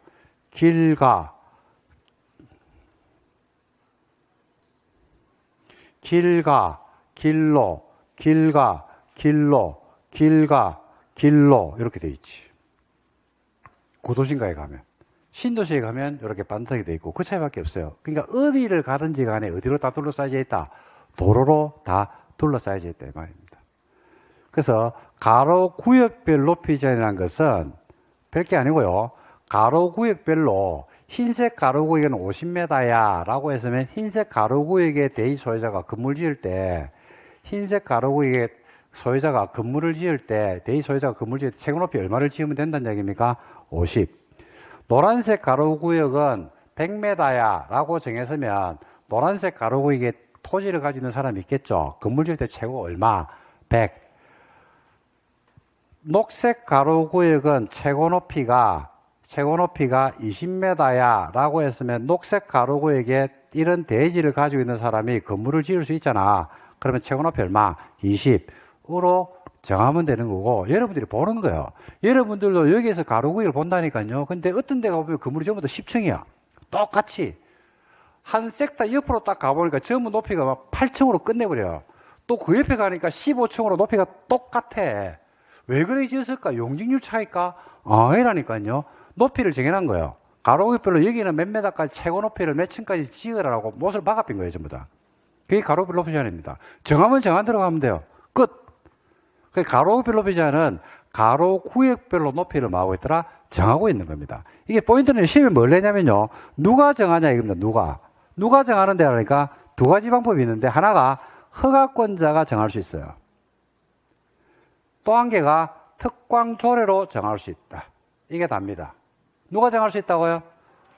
길로, 이렇게 되어 있지. 구도심가에 가면. 신도시에 가면 이렇게 반듯하게 되어 있고, 그 차이밖에 없어요. 그러니까 어디를 가든지 간에 어디로 다 둘러싸여져 있다? 도로로 다 둘러싸여져 있다, 이 말입니다. 그래서 가로구역별 높이 제한이라는 것은 별게 아니고요. 가로구역별로 흰색 가로구역은 50m야 라고 했으면 흰색 가로구역의 대지 소유자가 건물 지을 때, 흰색 가로구역의 소유자가 건물을 지을 때, 대지 소유자가 건물 지을 때 최고 높이 얼마를 지으면 된다는 얘기입니까? 50. 노란색 가로구역은 100m야 라고 정했으면 노란색 가로구역에 토지를 가지고 있는 사람이 있겠죠. 건물 지을 때 최고 얼마? 100. 녹색 가로구역은 최고 높이가 20m야 라고 했으면 녹색 가로구역에 이런 대지를 가지고 있는 사람이 건물을 지을 수 있잖아. 그러면 최고 높이 얼마? 20으로 정하면 되는 거고, 여러분들이 보는 거예요. 여러분들도 여기에서 가로구역을 본다니까요. 근데 어떤 데가 보면 건물이 전부 다 10층이야. 똑같이. 한 섹터 옆으로 딱 가보니까 전부 높이가 막 8층으로 끝내버려요. 또 그 옆에 가니까 15층으로 높이가 똑같아. 왜 그래 지었을까? 용적률 차이일까? 아니라니까요. 높이를 정해놓은 거예요. 가로구역별로 여기는 몇 메다까지 최고 높이를 몇 층까지 지으라고 못을 박아핀 거예요, 전부 다. 그게 가로구별 높이 제한입니다. 정하면 정한 대로 가면 돼요. 끝. 그 가로구별 높이 제한은 가로 구역별로 높이를 뭐하고 있더라? 정하고 있는 겁니다. 이게 포인트는 시험에 뭘 내냐면요. 누가 정하냐 이겁니다. 누가 정하는 데라니까 두 가지 방법이 있는데 하나가 허가권자가 정할 수 있어요. 또 한 개가 특광조례로 정할 수 있다. 이게 답니다. 누가 정할 수 있다고요?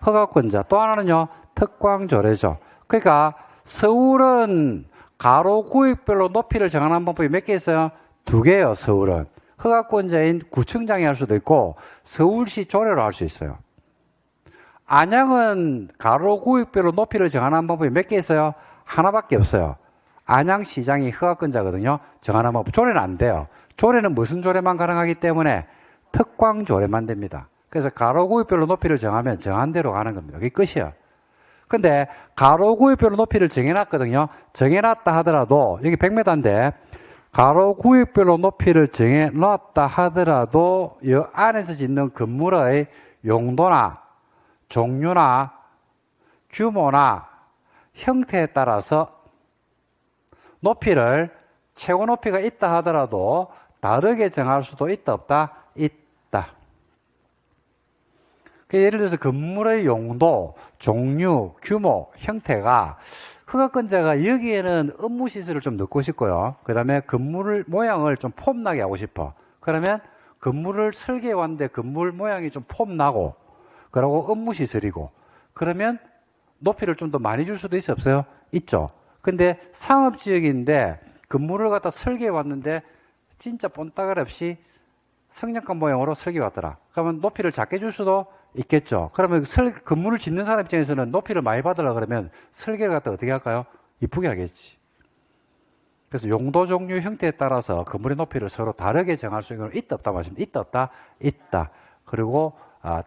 허가권자. 또 하나는요. 특광조례죠. 그러니까 서울은 가로 구역별로 높이를 정하는 방법이 몇 개 있어요? 두 개예요. 서울은. 허가권자인 구청장이 할 수도 있고 서울시 조례로 할 수 있어요. 안양은 가로 구역별로 높이를 정하는 방법이 몇 개 있어요? 하나밖에 없어요. 안양시장이 허가권자거든요. 정하는 방법. 조례는 안 돼요. 조례는 무슨 조례만 가능하기 때문에 특광조례만 됩니다. 그래서 가로 구역별로 높이를 정하면 정한 대로 가는 겁니다. 그게 끝이에요. 근데 가로 구역별로 높이를 정해놨거든요. 정해놨다 하더라도 여기 100m인데 가로 구역별로 높이를 정해놨다 하더라도 이 안에서 짓는 건물의 용도나 종류나 규모나 형태에 따라서 높이를 최고 높이가 있다 하더라도 다르게 정할 수도 있다 없다? 있다. 예를 들어서 건물의 용도, 종류, 규모, 형태가 허가권자가 여기에는 업무시설을 좀 넣고 싶고요. 그 다음에 건물 모양을 좀 폼나게 하고 싶어. 그러면 건물을 설계해 왔는데 건물 모양이 좀 폼나고 그러고 업무시설이고 그러면 높이를 좀 더 많이 줄 수도 있어 없어요? 있죠. 근데 상업지역인데 건물을 갖다 설계해 왔는데 진짜 본따가리 없이 성냥갑 모양으로 설계해 왔더라. 그러면 높이를 작게 줄 수도 있겠죠. 그러면 건물을 짓는 사람 입장에서는 높이를 많이 받으려 그러면 설계를 갖다 어떻게 할까요? 이쁘게 하겠지. 그래서 용도, 종류, 형태에 따라서 건물의 높이를 서로 다르게 정할 수 있는 건 있다 없다 말씀입니다. 있다 없다? 있다. 그리고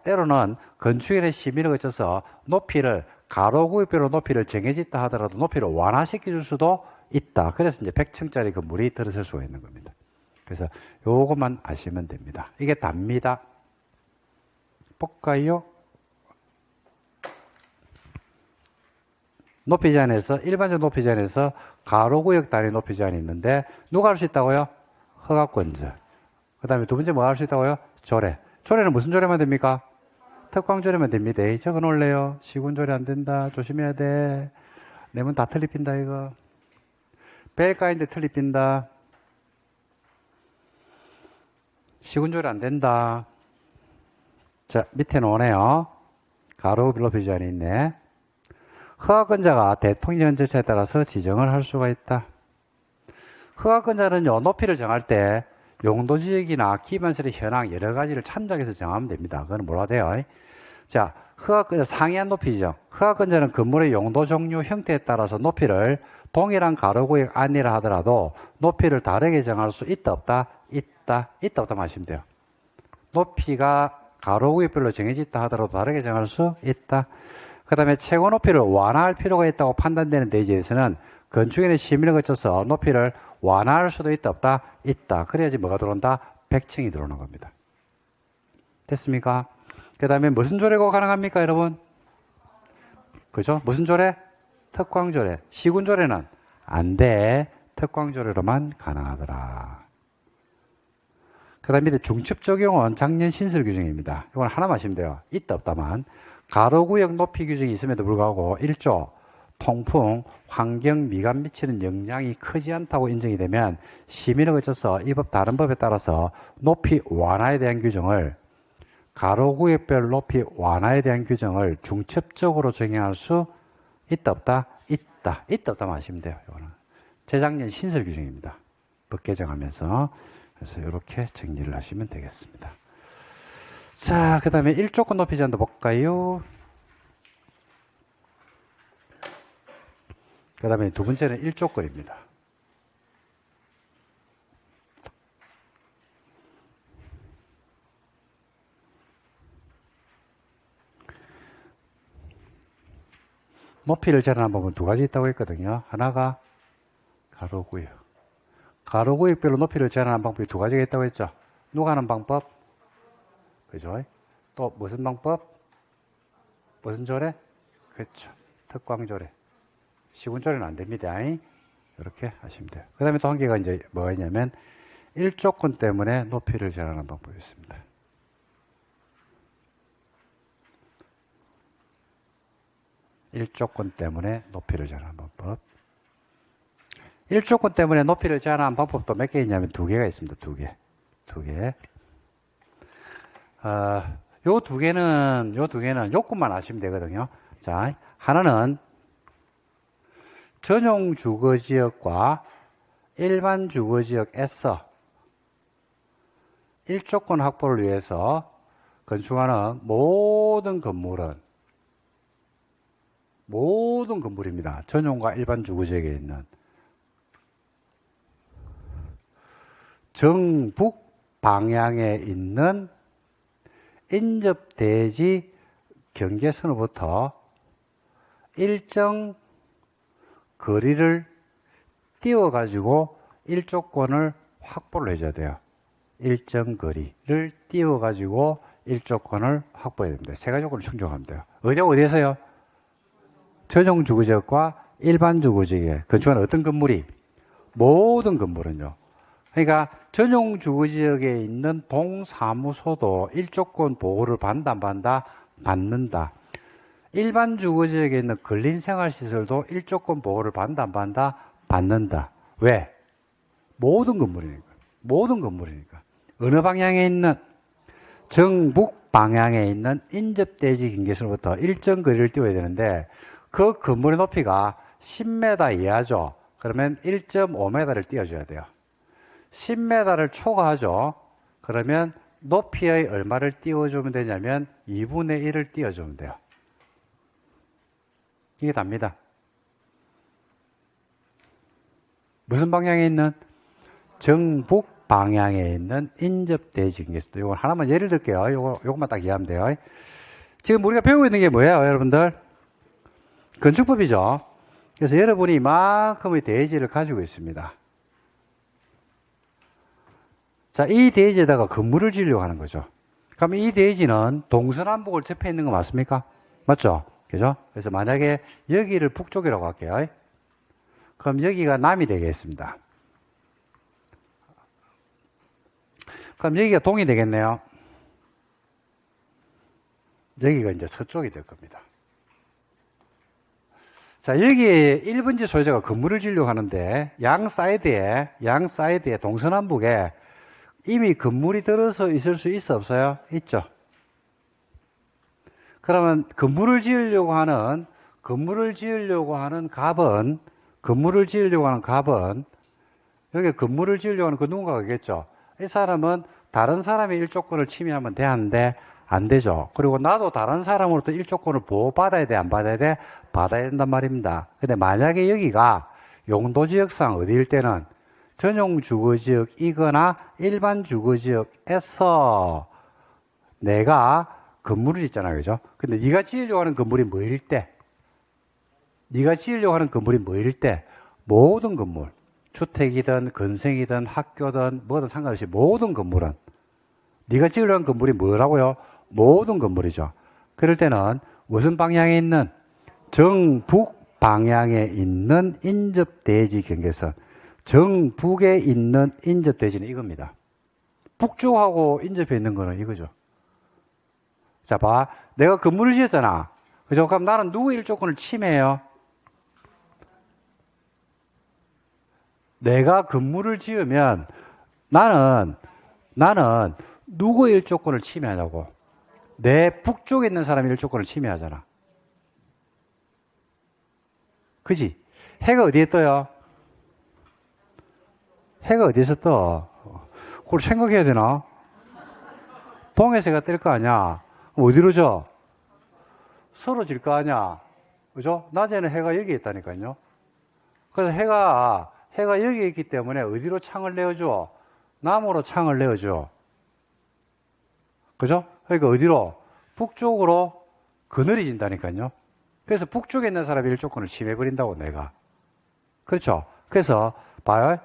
때로는 건축인의 심의를 거쳐서 높이를 가로 구역별로 높이를 정해졌다 하더라도 높이를 완화시켜 줄 수도 있다. 그래서 이제 100층짜리 건물이 들어설 수가 있는 겁니다. 그래서 요것만 아시면 됩니다. 이게 답니다. 볼까요? 높이 제한에서 일반적 높이 제한에서 가로 구역 단위 높이 제한이 있는데 누가 할 수 있다고요? 허가권자. 그 다음에 두 번째 뭐 할 수 있다고요? 조례. 조례는 무슨 조례만 됩니까? 특광조례만 됩니다. 적어 놓을래요? 시군조례 안 된다. 조심해야 돼. 내면 다 틀리핀다 이거. 벨가인데 틀리핀다. 시군조례 안 된다. 자, 밑에는 오네요. 가로 높이 제한이 있네. 허가권자가 대통령 절차에 따라서 지정을 할 수가 있다. 허가권자는요, 높이를 정할 때 용도지역이나 기반설의 현황 여러 가지를 참작해서 정하면 됩니다. 그건 뭐라 돼요? 자, 허가권자 상이한 높이 지정. 허가권자는 건물의 용도, 종류, 형태에 따라서 높이를 동일한 가로구역 안이라 하더라도 높이를 다르게 정할 수 있다 없다? 있다. 있다 없다 마시면 돼요. 높이가 가로구역별로 정해졌다 하더라도 다르게 정할 수 있다. 그 다음에 최고 높이를 완화할 필요가 있다고 판단되는 대지에서는 건축인의 심의를 거쳐서 높이를 완화할 수도 있다 없다? 있다. 그래야지 뭐가 들어온다? 100층이 들어오는 겁니다. 됐습니까? 그 다음에 무슨 조례가 가능합니까 여러분? 그죠? 무슨 조례? 특광조례. 시군조례는 안 돼. 특광조례로만 가능하더라. 그 다음에 중첩 적용은 작년 신설 규정입니다. 이건 하나만 하시면 돼요. 있다 없다만. 가로구역 높이 규정이 있음에도 불구하고 1조 통풍, 환경, 미관 미치는 영향이 크지 않다고 인정이 되면 심의를 거쳐서 이 법 다른 법에 따라서 높이 완화에 대한 규정을 가로구역별 높이 완화에 대한 규정을 중첩적으로 적용할 수 있다 없다? 있다. 있다 없다 하시면 돼요. 이거는 재작년 신설 규정입니다. 법 개정하면서. 그래서 이렇게 정리를 하시면 되겠습니다. 자, 그 다음에 1조권 높이 제한도 볼까요? 그 다음에 두 번째는 1조권입니다. 높이를 제한하는 방법은 두 가지 있다고 했거든요. 하나가 가로구역. 가로구역별로 높이를 제한하는 방법이 두 가지가 있다고 했죠. 누가 하는 방법? 그죠? 또 무슨 방법? 무슨 조례? 그렇죠. 특광조례. 시군조리는 안 됩니다. 이렇게 하시면 돼요. 그 다음에 또 한 개가 이제 뭐가 있냐면, 일조건 때문에 높이를 정하는 방법이 있습니다. 일조건 때문에 높이를 정하는 방법. 일조건 때문에 높이를 제한하는 방법도 몇 개 있냐면 2개가 있습니다. 2개. 요 두 개는 요건만 아시면 되거든요. 자, 하나는 전용 주거지역과 일반 주거지역에서 일조건 확보를 위해서 건축하는 모든 건물입니다. 전용과 일반 주거지역에 있는 정북 방향에 있는 인접대지 경계선으로부터 일정 거리를 띄워가지고 일조권을 확보를 해줘야 돼요. 일정 거리를 띄워가지고 일조권을 확보해야 됩니다. 세 가지 조건을 충족하면 돼요. 어디에서요? 전용 주거지역과 일반 주거지역에 건축하는 어떤 건물이? 모든 건물은요. 그러니까 전용 주거지역에 있는 동사무소도 일조권 보호를 받는다, 안 받는다? 받는다. 일반 주거지역에 있는 근린생활시설도 일조권 보호를 받는다, 안 받는다? 받는다. 왜? 모든 건물이니까. 어느 방향에 있는? 정북 방향에 있는 인접대지 경계선으로부터 일정 거리를 띄워야 되는데 그 건물의 높이가 10m 이하죠. 그러면 1.5m를 띄워줘야 돼요. 10m를 초과하죠. 그러면 높이의 얼마를 띄워주면 되냐면 2분의 1을 띄워주면 돼요. 이게 답니다. 무슨 방향에 있는? 정북 방향에 있는 인접대지 경계선. 이거 하나만 예를 들게요. 요것만 딱 이해하면 돼요. 지금 우리가 배우고 있는 게 뭐예요, 여러분들? 건축법이죠. 그래서 여러분이 이만큼의 대지를 가지고 있습니다. 자, 이 대지에다가 건물을 지으려고 하는 거죠. 그럼 이 대지는 동서남북을 접해 있는 거 맞습니까? 맞죠? 그죠? 그래서 만약에 여기를 북쪽이라고 할게요. 그럼 여기가 남이 되겠습니다. 그럼 여기가 동이 되겠네요. 여기가 이제 서쪽이 될 겁니다. 자, 여기에 1번지 소유자가 건물을 지으려고 하는데 양 사이드에 동서남북에 이미 건물이 들어서 있을 수 있어 없어요? 있죠. 그러면 건물을 지으려고 하는 갑은 여기 건물을 지으려고 하는 그 누군가겠죠. 이 사람은 다른 사람의 일조권을 침해하면 되는데 안 되죠. 그리고 나도 다른 사람으로부터 일조권을 보호받아야 돼, 안 받아야 돼? 받아야 된단 말입니다. 근데 만약에 여기가 용도지역상 어디일 때는 전용 주거지역이거나 일반 주거지역에서 내가 건물을 짓잖아요. 그죠? 근데 네가 지으려고 하는 건물이 뭐일 때? 모든 건물, 주택이든 건생이든 학교든 뭐든 상관없이 모든 건물은 네가 지으려고 하는 건물이 뭐라고요? 모든 건물이죠. 그럴 때는 무슨 방향에 있는? 정북 방향에 있는 인접대지 경계선. 정북에 있는 인접대지는 이겁니다. 북쪽하고 인접해 있는 거는 이거죠. 자, 봐. 내가 건물을 지었잖아. 그죠? 그럼 나는 누구 일조권을 침해해요? 내가 건물을 지으면 나는 누구 일조권을 침해하냐고. 내 북쪽에 있는 사람의 일조권을 침해하잖아. 그지? 해가 어디에 떠요? 해가 어디에서 떠? 그걸 생각해야 되나? 동에서 해가 뜰 거 아니야? 어디로 져? 서로 질 거 아니야? 그죠? 낮에는 해가 여기 있다니까요. 그래서 해가 여기 있기 때문에 어디로 창을 내어줘? 남으로 창을 내어줘. 그죠? 그러니까 어디로? 북쪽으로 그늘이 진다니까요. 그래서 북쪽에 있는 사람의 일조권을 침해버린다고, 내가. 그렇죠? 그래서, 봐요.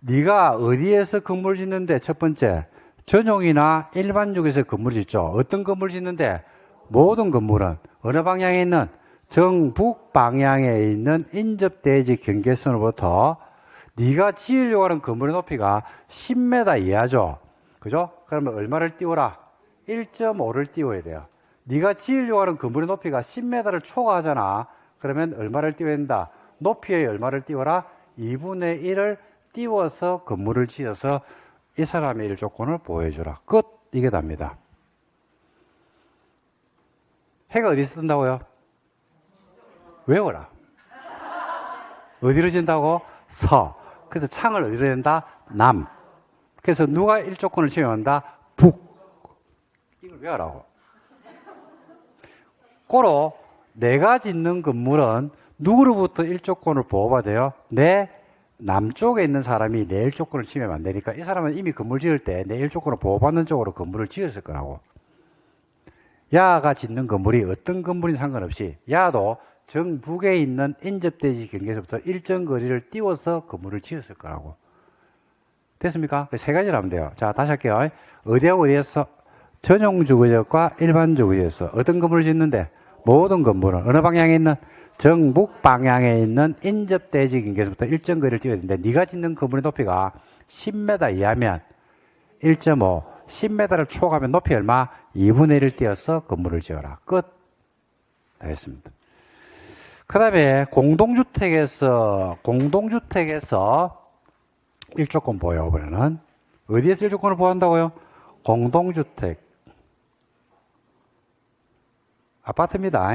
네가 어디에서 건물 짓는데, 첫 번째, 전용이나 일반 주거에서 건물 짓죠. 어떤 건물 짓는데? 모든 건물은 어느 방향에 있는? 정북 방향에 있는 인접대지 경계선으로부터 네가 지으려고 하는 건물의 높이가 10m 이하죠. 그죠? 그러면 얼마를 띄워라? 1.5를 띄워야 돼요. 네가 지으려고 하는 건물의 높이가 10m를 초과하잖아. 그러면 얼마를 띄워야 된다? 높이의 얼마를 띄워라? 2분의 1을 띄워서 건물을 지어서 이 사람의 일 조건을 보여주라. 끝. 이게 답니다. 해가 어디서 뜬다고요? 외워라. 어디로 진다고? 서. 그래서 창을 어디로 된다? 남. 그래서 누가 일 조건을 채워한다? 북. 이걸 외워라고. 고로 내가 짓는 건물은 누구로부터 일 조건을 보호받아요? 내 남쪽에 있는 사람이 내 일 조건을 침해하면 안 되니까 이 사람은 이미 건물 지을 때 내 일 조건을 보호받는 쪽으로 건물을 지었을 거라고. 야가 짓는 건물이 어떤 건물인 상관없이 야도 정북에 있는 인접대지 경계에서부터 일정 거리를 띄워서 건물을 지었을 거라고. 됐습니까? 세 가지를 하면 돼요. 자, 다시 할게요. 어디하고 어디에서? 전용주거지역과 일반주거지역에서 어떤 건물을 짓는데? 모든 건물은 어느 방향에 있는? 정북 방향에 있는 인접대지 경계에서부터 일정 거리를 띄워야 되는데 네가 짓는 건물의 높이가 10m 이하면 1.5, 10m를 초과하면 높이 얼마? 2분의 1을 띄어서 건물을 지어라. 끝. 다 했습니다. 그 다음에 공동주택에서 일조건 보여보면은 어디에서 일조건을 보호한다고요? 공동주택. 아파트입니다.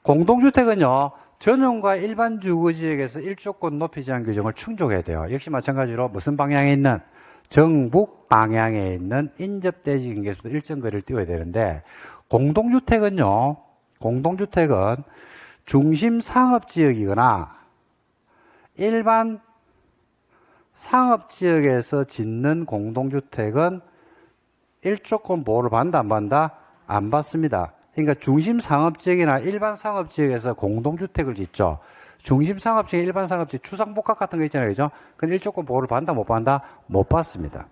공동주택은요, 전용과 일반 주거지역에서 일조건 높이 제한 규정을 충족해야 돼요. 역시 마찬가지로 무슨 방향에 있는? 정북 방향에 있는 인접대지 경계에서부터 일정 거리를 띄워야 되는데, 공동주택은 중심 상업지역이거나 일반 상업지역에서 짓는 공동주택은 일조건 보호를 받는다, 안 받는다? 안 받습니다. 그러니까 중심 상업지역이나 일반 상업지역에서 공동주택을 짓죠. 중심 상업지역, 일반 상업지역, 추상복합 같은 거 있잖아요. 그죠? 그건 일조건 보호를 받는다, 못 받는다? 못 받습니다.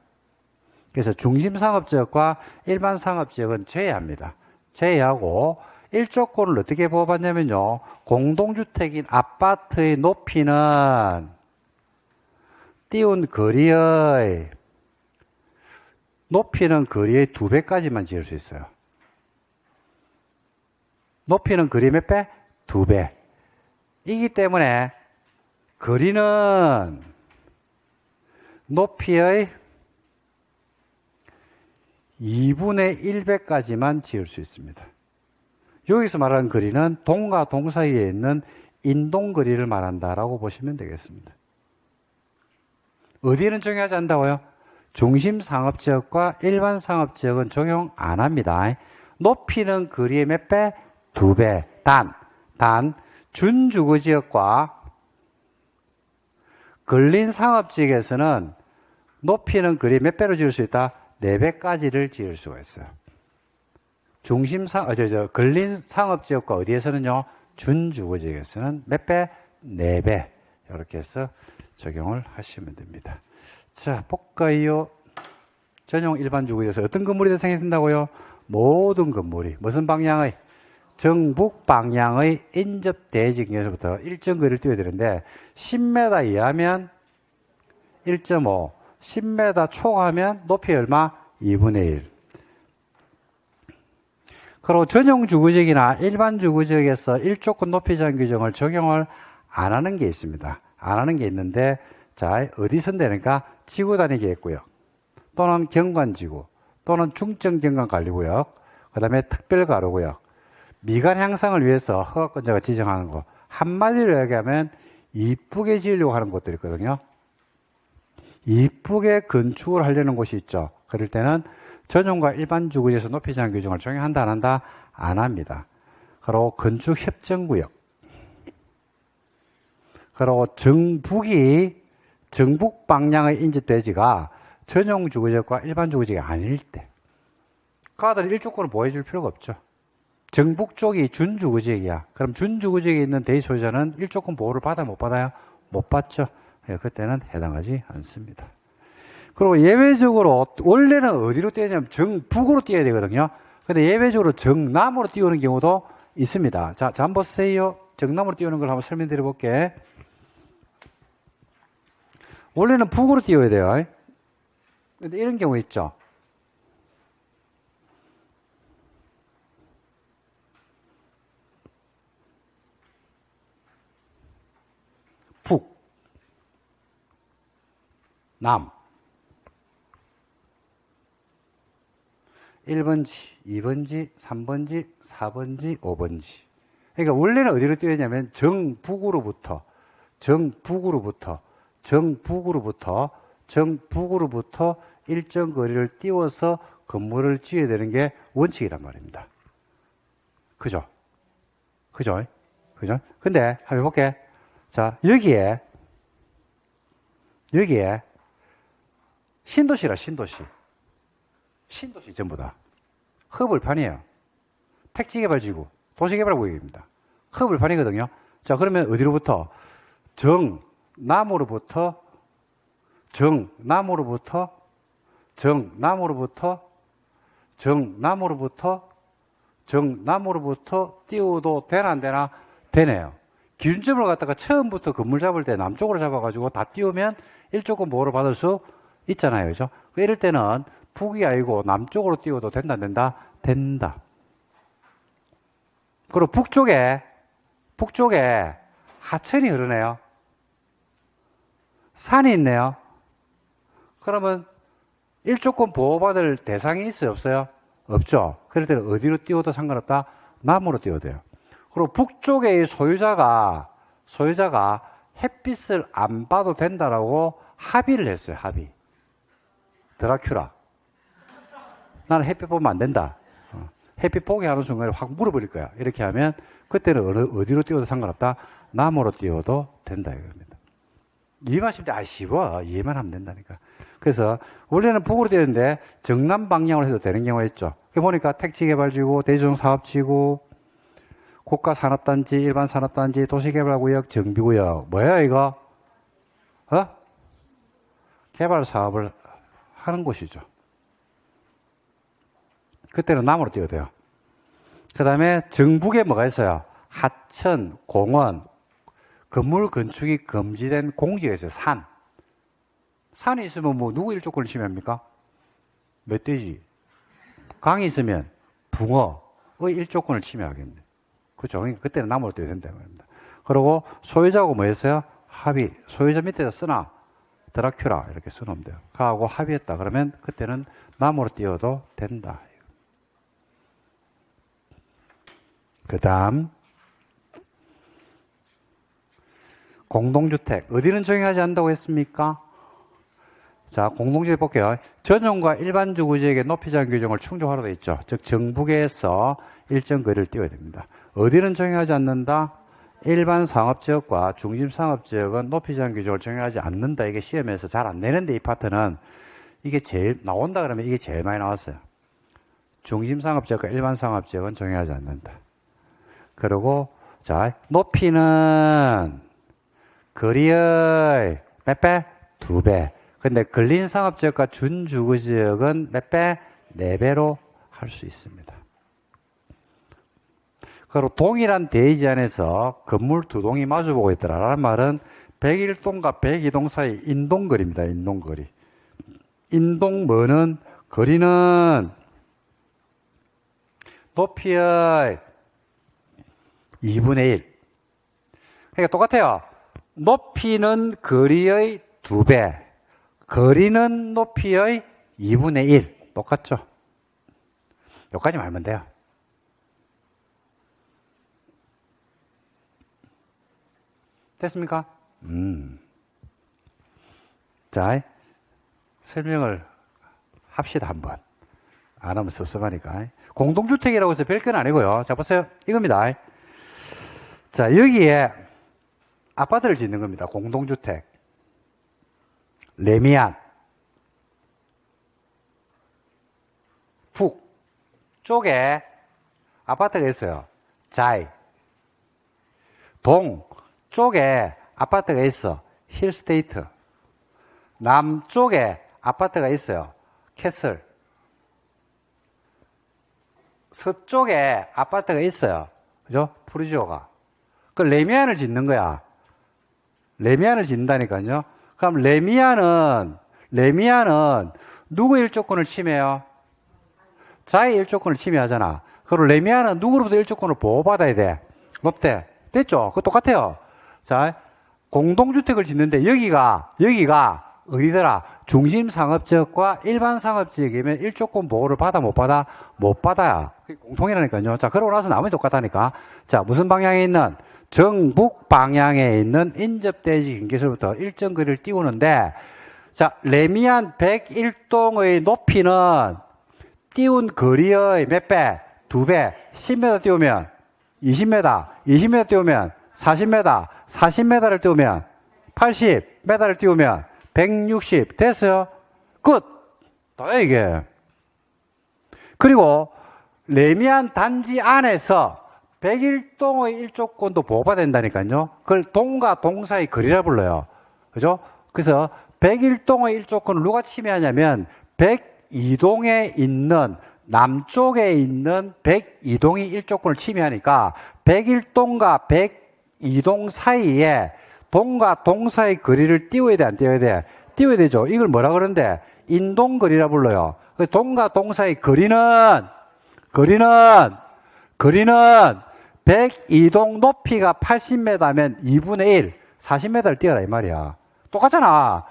그래서 중심 상업지역과 일반 상업지역은 제외합니다. 제외하고 일조건을 어떻게 보호받냐면요. 공동주택인 아파트의 높이는 띄운 거리의 높이는 거리의 2배까지만 지을 수 있어요. 높이는 거리 몇 배? 2배. 이기 때문에 거리는 높이의 2분의 1배까지만 지을 수 있습니다. 여기서 말하는 거리는 동과 동 사이에 있는 인동거리를 말한다라고 보시면 되겠습니다. 어디는 적용하지 않는다고요? 중심 상업지역과 일반 상업지역은 적용 안 합니다. 높이는 거리의 몇 배? 2배. 단 준주거지역과 근린 상업지역에서는 높이는 거리의 몇 배로 지을 수 있다? 4배까지를 지을 수가 있어요. 근린 상업지역과 어디에서는요? 준주거지역에서는 몇 배? 4배. 이렇게 해서 적용을 하시면 됩니다. 자, 볼까요? 전용 일반 주거지에서 어떤 건물이 대상이 된다고요? 모든 건물이 무슨 방향의? 정북 방향의 인접 대지 경계에서부터 일정 거리를 띄워야 되는데 10m 이하면 1.5, 10m 초과하면 높이 얼마? 2분의 1. 그리고 전용 주거지역이나 일반 주거지역에서 일조건 높이 제한 규정을 적용을 안 하는 게 있습니다. 안 하는 게 있는데, 자, 어디서 되니까 지구 단위 계획구역 또는 경관지구 또는 중점경관관리구역, 그 다음에 특별가로구역, 미관 향상을 위해서 허가권자가 지정하는 거, 한마디로 얘기하면 이쁘게 지으려고 하는 곳들이 있거든요. 이쁘게 건축을 하려는 곳이 있죠. 그럴 때는 전용과 일반 주거지에서 높이 제한 규정을 적용한다, 안 한다? 안 합니다. 그리고 건축협정구역, 그리고 정북 방향의 인접대지가 전용 주거지역과 일반 주거지역이 아닐 때, 그아들은 일조건을 보여줄 필요가 없죠. 정북 쪽이 준주거지역이야. 그럼 준주거지역에 있는 대지 소유자는 일조건 보호를 받아, 못 받아요? 못 받죠. 예, 그때는 해당하지 않습니다. 그리고 예외적으로 원래는 어디로 띄어냐면 정북으로 띄어야 되거든요. 근데 예외적으로 정남으로 띄우는 경우도 있습니다. 자, 한번 보세요. 정남으로 띄우는 걸 한번 설명드려 볼게. 원래는 북으로 띄워야 돼요. 근데 이런 경우 있죠. 북, 남. 1번지, 2번지, 3번지, 4번지, 5번지. 그러니까 원래는 어디로 띄우냐면 정북으로부터 일정 거리를 띄워서 건물을 지어야 되는 게 원칙이란 말입니다. 그죠? 근데 한번 해볼게. 자, 여기에 신도시라, 신도시 전부 다 허벌판이에요. 택지개발지구, 도시개발구역입니다. 허벌판이거든요. 자, 그러면 어디로부터? 정남으로부터 띄워도 되나 안 되나? 되네요. 기준점을 갖다가 처음부터 건물 잡을 때 남쪽으로 잡아가지고 다 띄우면 일조권 보호를 받을 수 있잖아요. 그죠? 이럴 때는 북이 아니고 남쪽으로 띄워도 된다, 안 된다? 된다. 그리고 북쪽에 하천이 흐르네요. 산이 있네요. 그러면 일조권 보호받을 대상이 있어요, 없어요? 없죠. 그럴 때는 어디로 띄워도 상관없다? 남으로 띄워도 돼요. 그리고 북쪽의 소유자가 햇빛을 안 봐도 된다라고 합의를 했어요, 합의. 드라큘라. 나는 햇빛 보면 안 된다. 햇빛 보게 하는 순간에 확 물어버릴 거야. 이렇게 하면 그때는 어디로 띄워도 상관없다? 남으로 띄워도 된다 이겁니다. 이해하실 때 쉬워. 이해만 하면 된다니까. 그래서 원래는 북으로 띄웠는데 정남 방향으로 해도 되는 경우가 있죠. 보니까 택지개발지구, 대중사업지구, 국가산업단지, 일반산업단지, 도시개발구역, 정비구역. 뭐야 이거? 개발사업을 하는 곳이죠. 그때는 남으로 띄워도 돼요. 그 다음에 정북에 뭐가 있어요? 하천, 공원, 건물 건축이 금지된 공지가 있어요. 산이 있으면 뭐 누구 일조권을 침해합니까? 멧돼지. 강이 있으면 붕어의 일조권을 침해하겠네. 그렇죠? 그러니까 그때는 남으로 띄워야 된다는 겁니다. 그리고 소유자하고 뭐 했어요? 합의. 소유자 밑에다 쓰나 드라큘라 이렇게 써놓으면 돼요. 그하고 합의했다. 그러면 그때는 남으로 띄워도 된다. 그 다음 공동주택. 어디는 정의하지 않는다고 했습니까? 자, 공동주택 볼게요. 전용과 일반주거지역의 높이 제한 규정을 충족하라고 되어 있죠. 즉 정북에서 일정 거리를 띄워야 됩니다. 어디는 정의하지 않는다? 일반 상업지역과 중심 상업지역은 높이 제한 규정을 정의하지 않는다. 이게 시험에서 잘 안 내는데 이 파트는 이게 제일 나온다 그러면 이게 제일 많이 나왔어요. 중심 상업지역과 일반 상업지역은 정의하지 않는다. 그리고 자, 높이는 거리의 몇 배? 2배. 근데 근린 상업지역과 준주거지역은 몇 배? 4배로 할 수 있습니다. 그리고 동일한 대지 안에서 건물 2동이 마주보고 있더라라는 말은 101동과 102동 사이 인동거리입니다. 인동거리. 인동면은 거리는 높이의 2분의 1. 그러니까 똑같아요. 높이는 거리의 2배. 거리는 높이의 2분의 1. 똑같죠? 여기까지 말면 돼요. 됐습니까? 자, 설명을 합시다, 한번. 안 하면 섭섭하니까. 공동주택이라고 해서 별건 아니고요. 자, 보세요. 이겁니다. 자, 여기에 아파트를 짓는 겁니다. 공동주택. 레미안. 북. 쪽에 아파트가 있어요. 자이. 동. 쪽에 아파트가 있어. 힐스테이트. 남쪽에 아파트가 있어요. 캐슬. 서쪽에 아파트가 있어요. 그죠? 프루지오가. 그 레미안을 짓는 거야. 레미안을 짓는다니까요. 그럼 레미안은 누구 일조권을 침해해요? 자의 일조권을 침해하잖아. 그리고 레미안은 누구로부터 일조권을 보호받아야 돼? 높대. 됐죠? 그거 똑같아요. 자, 공동주택을 짓는데 여기가 어디더라? 중심상업지역과 일반상업지역이면 일조권 보호를 받아 못 받아? 못 받아야. 그게 공통이라니까요. 자, 그러고 나서 나머지 똑같다니까. 자, 무슨 방향에 있는? 정북 방향에 있는 인접대지 경계선부터 일정 거리를 띄우는데, 자, 레미안 101동의 높이는 띄운 거리의 몇 배? 2배. 10m 띄우면 20m, 20m 띄우면 40m, 40m를 띄우면 80m를 띄우면 160. 됐어요? 끝! 다야, 이게. 그리고 레미안 단지 안에서 101동의 일조권도 보호받아야 된다니까요. 그걸 동과 동 사이 거리라 불러요. 그죠? 그래서 101동의 일조권을 누가 침해하냐면 102동에 있는 남쪽에 있는 102동이 일조권을 침해하니까 101동과 102동 사이에 동과 동 사이 거리를 띄워야 돼, 안 띄워야 돼? 띄워야 되죠. 이걸 뭐라 그러는데? 인동거리라 불러요. 동과 동 사이 거리는 102동 높이가 80m면 2분의 1, 40m를 띄어라 이 말이야. 똑같잖아.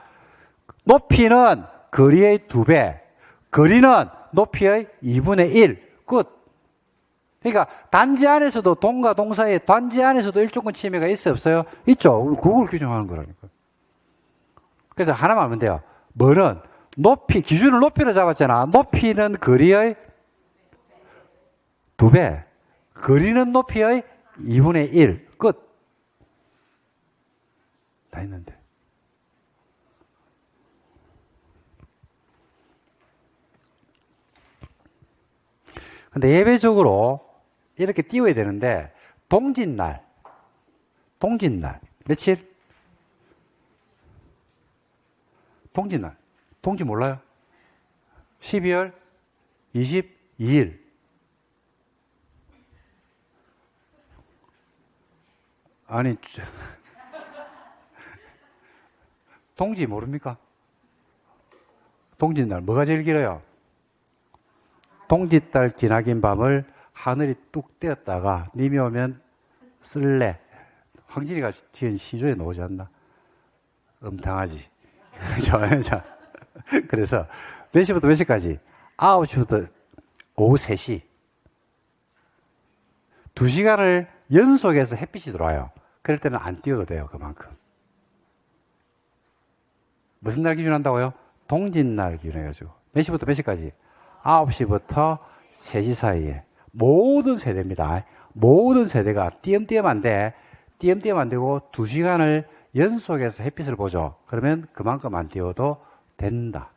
높이는 거리의 2배, 거리는 높이의 2분의 1, 끝. 그러니까 단지 안에서도 동과 동 사이에 단지 안에서도 일조권 침해가 있어요, 없어요? 있죠. 그걸 규정하는 거라니까. 그래서 하나만 하면 돼요. 뭐는 높이, 기준을 높이로 잡았잖아. 높이는 거리의 2배, 거리는 높이의 2분의 1, 끝. 다 했는데. 근데 예외적으로 이렇게 띄워야 되는데, 동짓날. 며칠? 동짓날. 동짓 몰라요? 12월 22일. 아니, 동지 모릅니까? 동짓날. 뭐가 제일 길어요? 동짓달 기나긴 밤을 하늘이 뚝 떼었다가 님이 오면 쓸래. 황진이가 지은 시조에 나오지 않나? 음탕하지. 자, 그래서 몇 시부터 몇 시까지? 9시부터 오후 3시. 2시간을 연속해서 햇빛이 들어와요. 그럴 때는 안 띄워도 돼요, 그만큼. 무슨 날 기준한다고요? 동짓날 기준해가지고. 몇 시부터 몇 시까지? 9시부터 3시 사이에. 모든 세대입니다. 모든 세대가 띄엄띄엄 안 돼. 띄엄띄엄 안 되고 2시간을 연속해서 햇빛을 보죠. 그러면 그만큼 안 띄워도 된다.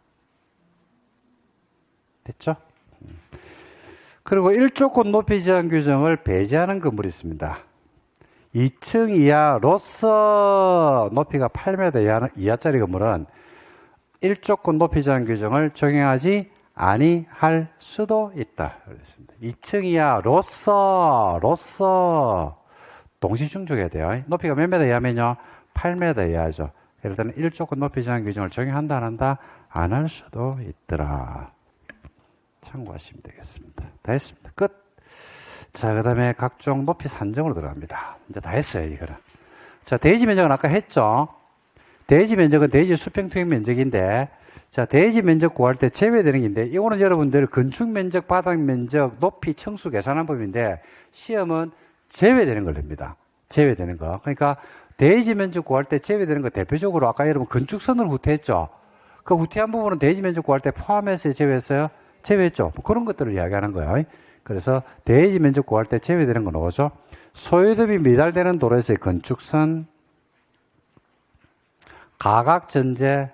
됐죠? 그리고 일조권 높이 제한 규정을 배제하는 건물이 있습니다. 2층 이하로서 높이가 8m 이하짜리 건물은 일조권 높이 제한 규정을 적용하지 아니할 수도 있다. 그랬습니다. 2층 이하로서 동시충족해야 돼요. 높이가 몇 m 이하면요? 8m 이하죠. 그럴 때는 일조권 높이 제한 규정을 적용한다, 안 한다? 안 할 수도 있더라. 참고하시면 되겠습니다. 다 했습니다. 끝. 자, 그 다음에 각종 높이 산정으로 들어갑니다. 이제 다 했어요, 이거는. 자, 대지 면적은 아까 했죠? 대지 면적은 대지 수평 투입 면적인데, 자, 대지 면적 구할 때 제외되는 게 있는데, 이거는 여러분들 건축 면적, 바닥 면적, 높이, 청수 계산한 법인데, 시험은 제외되는 걸 냅니다. 제외되는 거. 그러니까, 대지 면적 구할 때 제외되는 거 대표적으로 아까 여러분 건축선으로 후퇴했죠? 그 후퇴한 부분은 대지 면적 구할 때 포함해서 제외했어요? 제외했죠? 뭐 그런 것들을 이야기하는 거예요. 그래서 대지 면적 구할 때 제외되는 건 뭐죠? 소유도비 미달되는 도로에서의 건축선, 가각전제,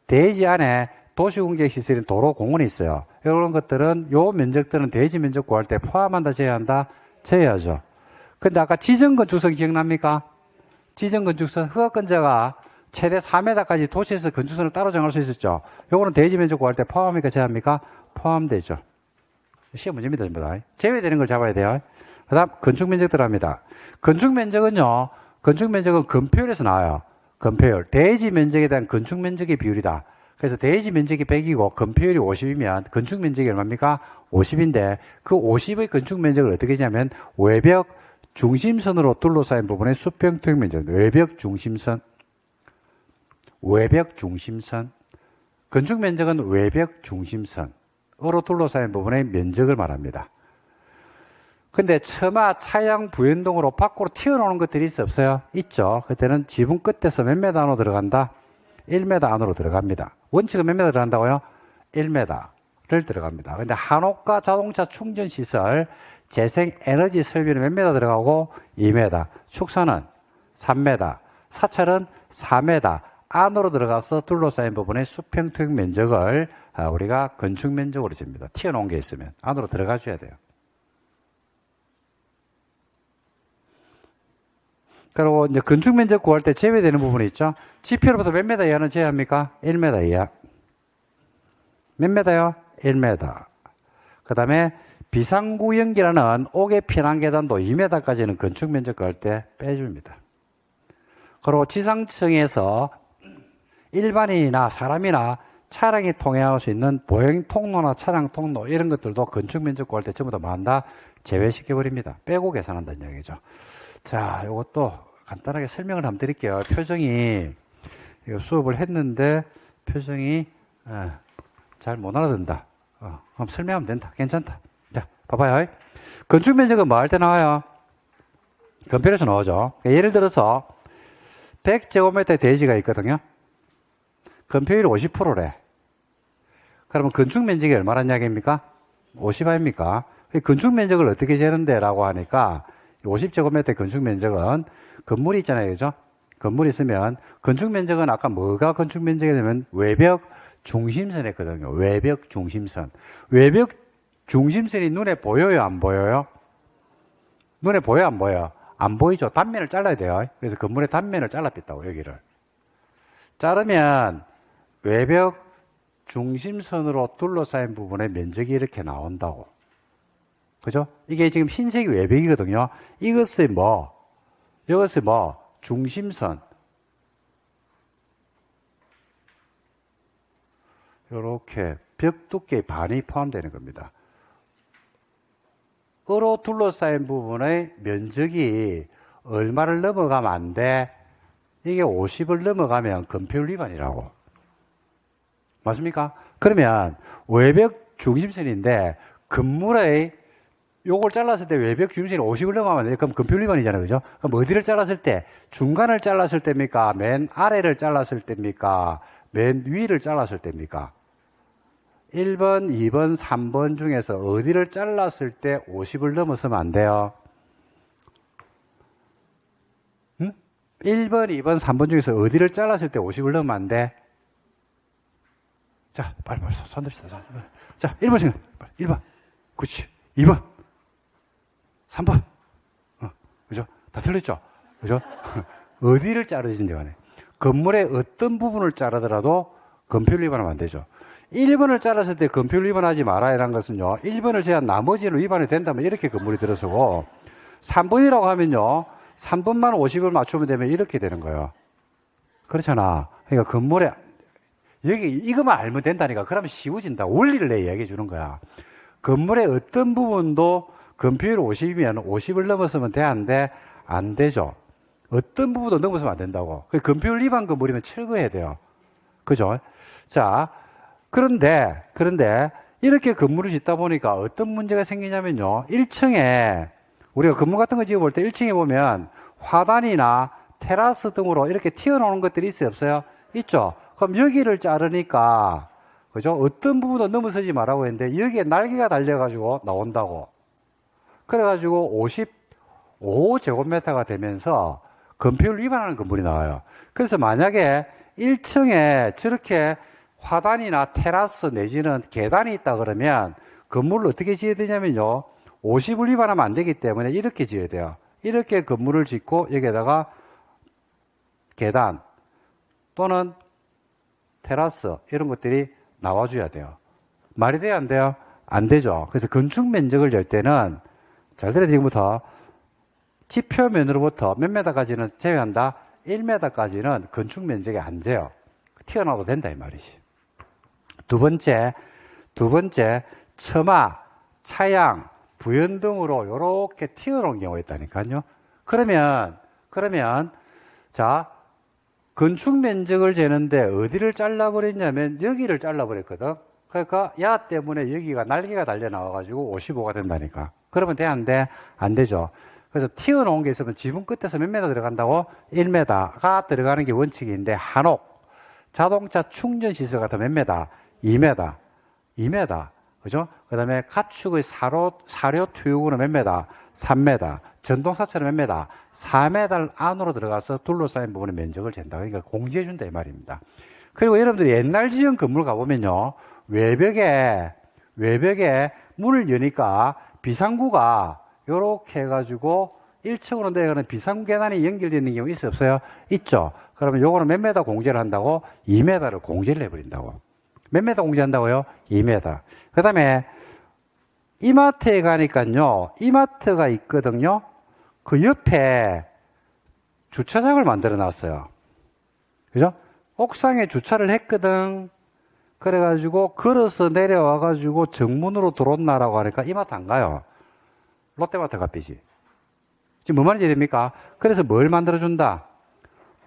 대지 안에 도시공격시설인 도로 공원이 있어요. 이런 것들은 요 면적들은 대지 면적 구할 때 포함한다, 제외한다? 제외하죠. 근데 아까 지정건축선 기억납니까? 지정건축선 허가권자가 최대 4m까지 도시에서 건축선을 따로 정할 수 있었죠. 요거는 대지 면적 구할 때 포함합니까, 제외합니까? 포함되죠. 시험 문제입니다, 전부 다. 제외되는 걸 잡아야 돼요. 그 다음 건축 면적 들어갑니다. 건축 면적은요, 건축 면적은 건폐율에서 나와요. 건폐율. 대지 면적에 대한 건축 면적의 비율이다. 그래서 대지 면적이 100이고 건폐율이 50이면 건축 면적이 얼마입니까? 50인데 그 50의 건축 면적을 어떻게 하냐면 외벽 중심선으로 둘러싸인 부분의 수평 토양 면적. 외벽 중심선. 외벽 중심선. 건축 면적은 외벽 중심선으로 둘러싸인 부분의 면적을 말합니다. 근데 처마, 차양, 부연동으로 밖으로 튀어나오는 것들이 있어 없어요? 있죠. 그때는 지붕 끝에서 몇 메다 안으로 들어간다? 1m 안으로 들어갑니다. 원칙은 몇 메다 들어간다고요? 1m를 들어갑니다. 근데 한옥과 자동차 충전 시설, 재생 에너지 설비는 몇 메다 들어가고? 2m. 축사는 3m. 사찰은 4m 안으로 들어가서 둘러싸인 부분의 수평 토양 면적을 우리가 건축 면적으로 잽니다. 튀어나온 게 있으면 안으로 들어가 줘야 돼요. 그리고 이제 건축 면적 구할 때 제외되는 부분이 있죠. 지표로부터 몇 메다 이하는 제외합니까? 1m 이하. 몇 메다요? 1m. 그 다음에 비상구역이라는 옥외 피난 계단도 2m까지는 건축 면적 구할 때 빼줍니다. 그리고 지상층에서 일반인이나 사람이나 차량이 통행할 수 있는 보행 통로나 차량 통로 이런 것들도 건축 면적 구할 때 전부 다 뭐한다? 제외시켜버립니다. 빼고 계산한다는 얘기죠. 자, 이것도 간단하게 설명을 한번 드릴게요. 표정이, 이거 수업을 했는데, 표정이, 잘 못 알아듣는다. 한번 설명하면 된다. 괜찮다. 자, 봐봐요. 건축 면적은 뭐 할 때 나와요? 건폐율에서 나오죠. 예를 들어서, 100제곱미터의 대지가 있거든요. 건폐율이 50%래. 그러면 건축 면적이 얼마란 이야기입니까? 50아입니까? 건축 면적을 어떻게 재는데? 라고 하니까, 50제곱미터 건축 면적은 건물이 있잖아요. 그죠? 건물이 있으면 건축 면적은 아까 뭐가 건축 면적이 되면 외벽 중심선 했거든요. 외벽 중심선. 외벽 중심선이 눈에 보여요? 안 보여요? 눈에 보여? 안 보여? 안 보이죠? 단면을 잘라야 돼요. 그래서 건물의 단면을 잘라뺐다고, 여기를. 자르면 외벽 중심선으로 둘러싸인 부분의 면적이 이렇게 나온다고. 그죠? 이게 지금 흰색이 외벽이거든요. 이것이 중심선. 이렇게 벽 두께의 반이 포함되는 겁니다. 으로 둘러싸인 부분의 면적이 얼마를 넘어가면 안 돼? 이게 50을 넘어가면 건폐율 위반이라고. 맞습니까? 그러면 외벽 중심선인데 건물의 요걸 잘랐을 때 외벽 중심선이 50을 넘어가면 돼. 그럼 건폐율 위반이잖아요. 그죠? 그럼 어디를 잘랐을 때? 중간을 잘랐을 때입니까? 맨 아래를 잘랐을 때입니까? 맨 위를 잘랐을 때입니까? 1번, 2번, 3번 중에서 어디를 잘랐을 때 50을 넘어서면 안 돼요? 1번, 2번, 3번 중에서 어디를 잘랐을 때 50을 넘으면 안 돼? 자, 빨리 손 듭시다. 자, 1번 생각. 1번. 그렇지. 2번. 3번. 그죠? 다 틀렸죠? 그죠? 어디를 자르신지 간에. 건물의 어떤 부분을 자르더라도 건폐율 위반하면 안 되죠. 1번을 잘랐을 때 건폐율 위반하지 말아야라는 것은요, 1번을 제한 나머지는 위반이 된다면 이렇게 건물이 들어서고, 3번이라고 하면요, 3번만 50을 맞추면 되면 이렇게 되는 거예요. 그렇잖아. 그러니까 건물에, 여기 이것만 알면 된다니까. 그러면 쉬워진다. 원리를 내 얘기해 주는 거야. 건물의 어떤 부분도 건폐율 50이면 50을 넘어서면 돼, 안 돼? 안 되죠. 어떤 부분도 넘어서면 안 된다고. 건폐율 위반 건물이면 철거해야 돼요. 그죠? 자, 그런데 이렇게 건물을 짓다 보니까 어떤 문제가 생기냐면요. 1층에 우리가 건물 같은 거 지어볼 때 1층에 보면 화단이나 테라스 등으로 이렇게 튀어나오는 것들이 있어요, 없어요? 있죠. 그럼 여기를 자르니까, 그죠? 어떤 부분도 넘어서지 말라고 했는데 여기에 날개가 달려가지고 나온다고. 그래가지고 55제곱미터가 되면서 건폐율 위반하는 건물이 나와요. 그래서 만약에 1층에 저렇게 화단이나 테라스 내지는 계단이 있다 그러면 건물을 어떻게 지어야 되냐면요. 50을 위반하면 안 되기 때문에 이렇게 지어야 돼요. 이렇게 건물을 짓고 여기에다가 계단 또는 테라스 이런 것들이 나와줘야 돼요. 말이 돼요? 안 돼요? 안 되죠. 그래서 건축 면적을 잴 때는 잘 들어야 지금부터 지표면으로부터 몇 메다까지는 제외한다? 1m까지는 건축 면적이 안 돼요. 튀어나와도 된다, 이 말이지. 두 번째, 처마, 차양, 부연 등으로 이렇게 튀어나온 경우가 있다니까요. 그러면, 자, 건축 면적을 재는데 어디를 잘라버렸냐면 여기를 잘라버렸거든. 그러니까 야 때문에 여기가 날개가 달려 나와가지고 55가 된다니까. 그러면 돼, 안 돼? 안 되죠. 그래서 튀어나온 게 있으면 지붕 끝에서 몇 메다 들어간다고? 1m가 들어가는 게 원칙인데, 한옥, 자동차 충전 시설 같은 몇 메다? 2m. 그죠? 그 다음에 가축의 사료 투육으로 몇 메다? 3m. 전동사처럼 몇 메다? 4m 안으로 들어가서 둘러싸인 부분의 면적을 잰다. 그러니까 공지해준다, 이 말입니다. 그리고 여러분들이 옛날 지은 건물 가보면요, 외벽에 문을 여니까 비상구가 요렇게 해가지고 1층으로 내려가는 비상구 계단이 연결되어 있는 경우 있어요, 없어요? 있죠. 그러면 요거는 몇 메다 공제를 한다고? 2m를 공제를 해버린다고. 몇 메다 공제한다고요? 2m. 그 다음에 이마트에 가니까요, 이마트가 있거든요. 그 옆에 주차장을 만들어 놨어요. 그죠? 옥상에 주차를 했거든. 그래가지고 걸어서 내려와가지고 정문으로 들어온나라고 하니까 이마트 안 가요. 롯데마트 값이지. 지금 뭐 말인지 됩니까? 그래서 뭘 만들어준다?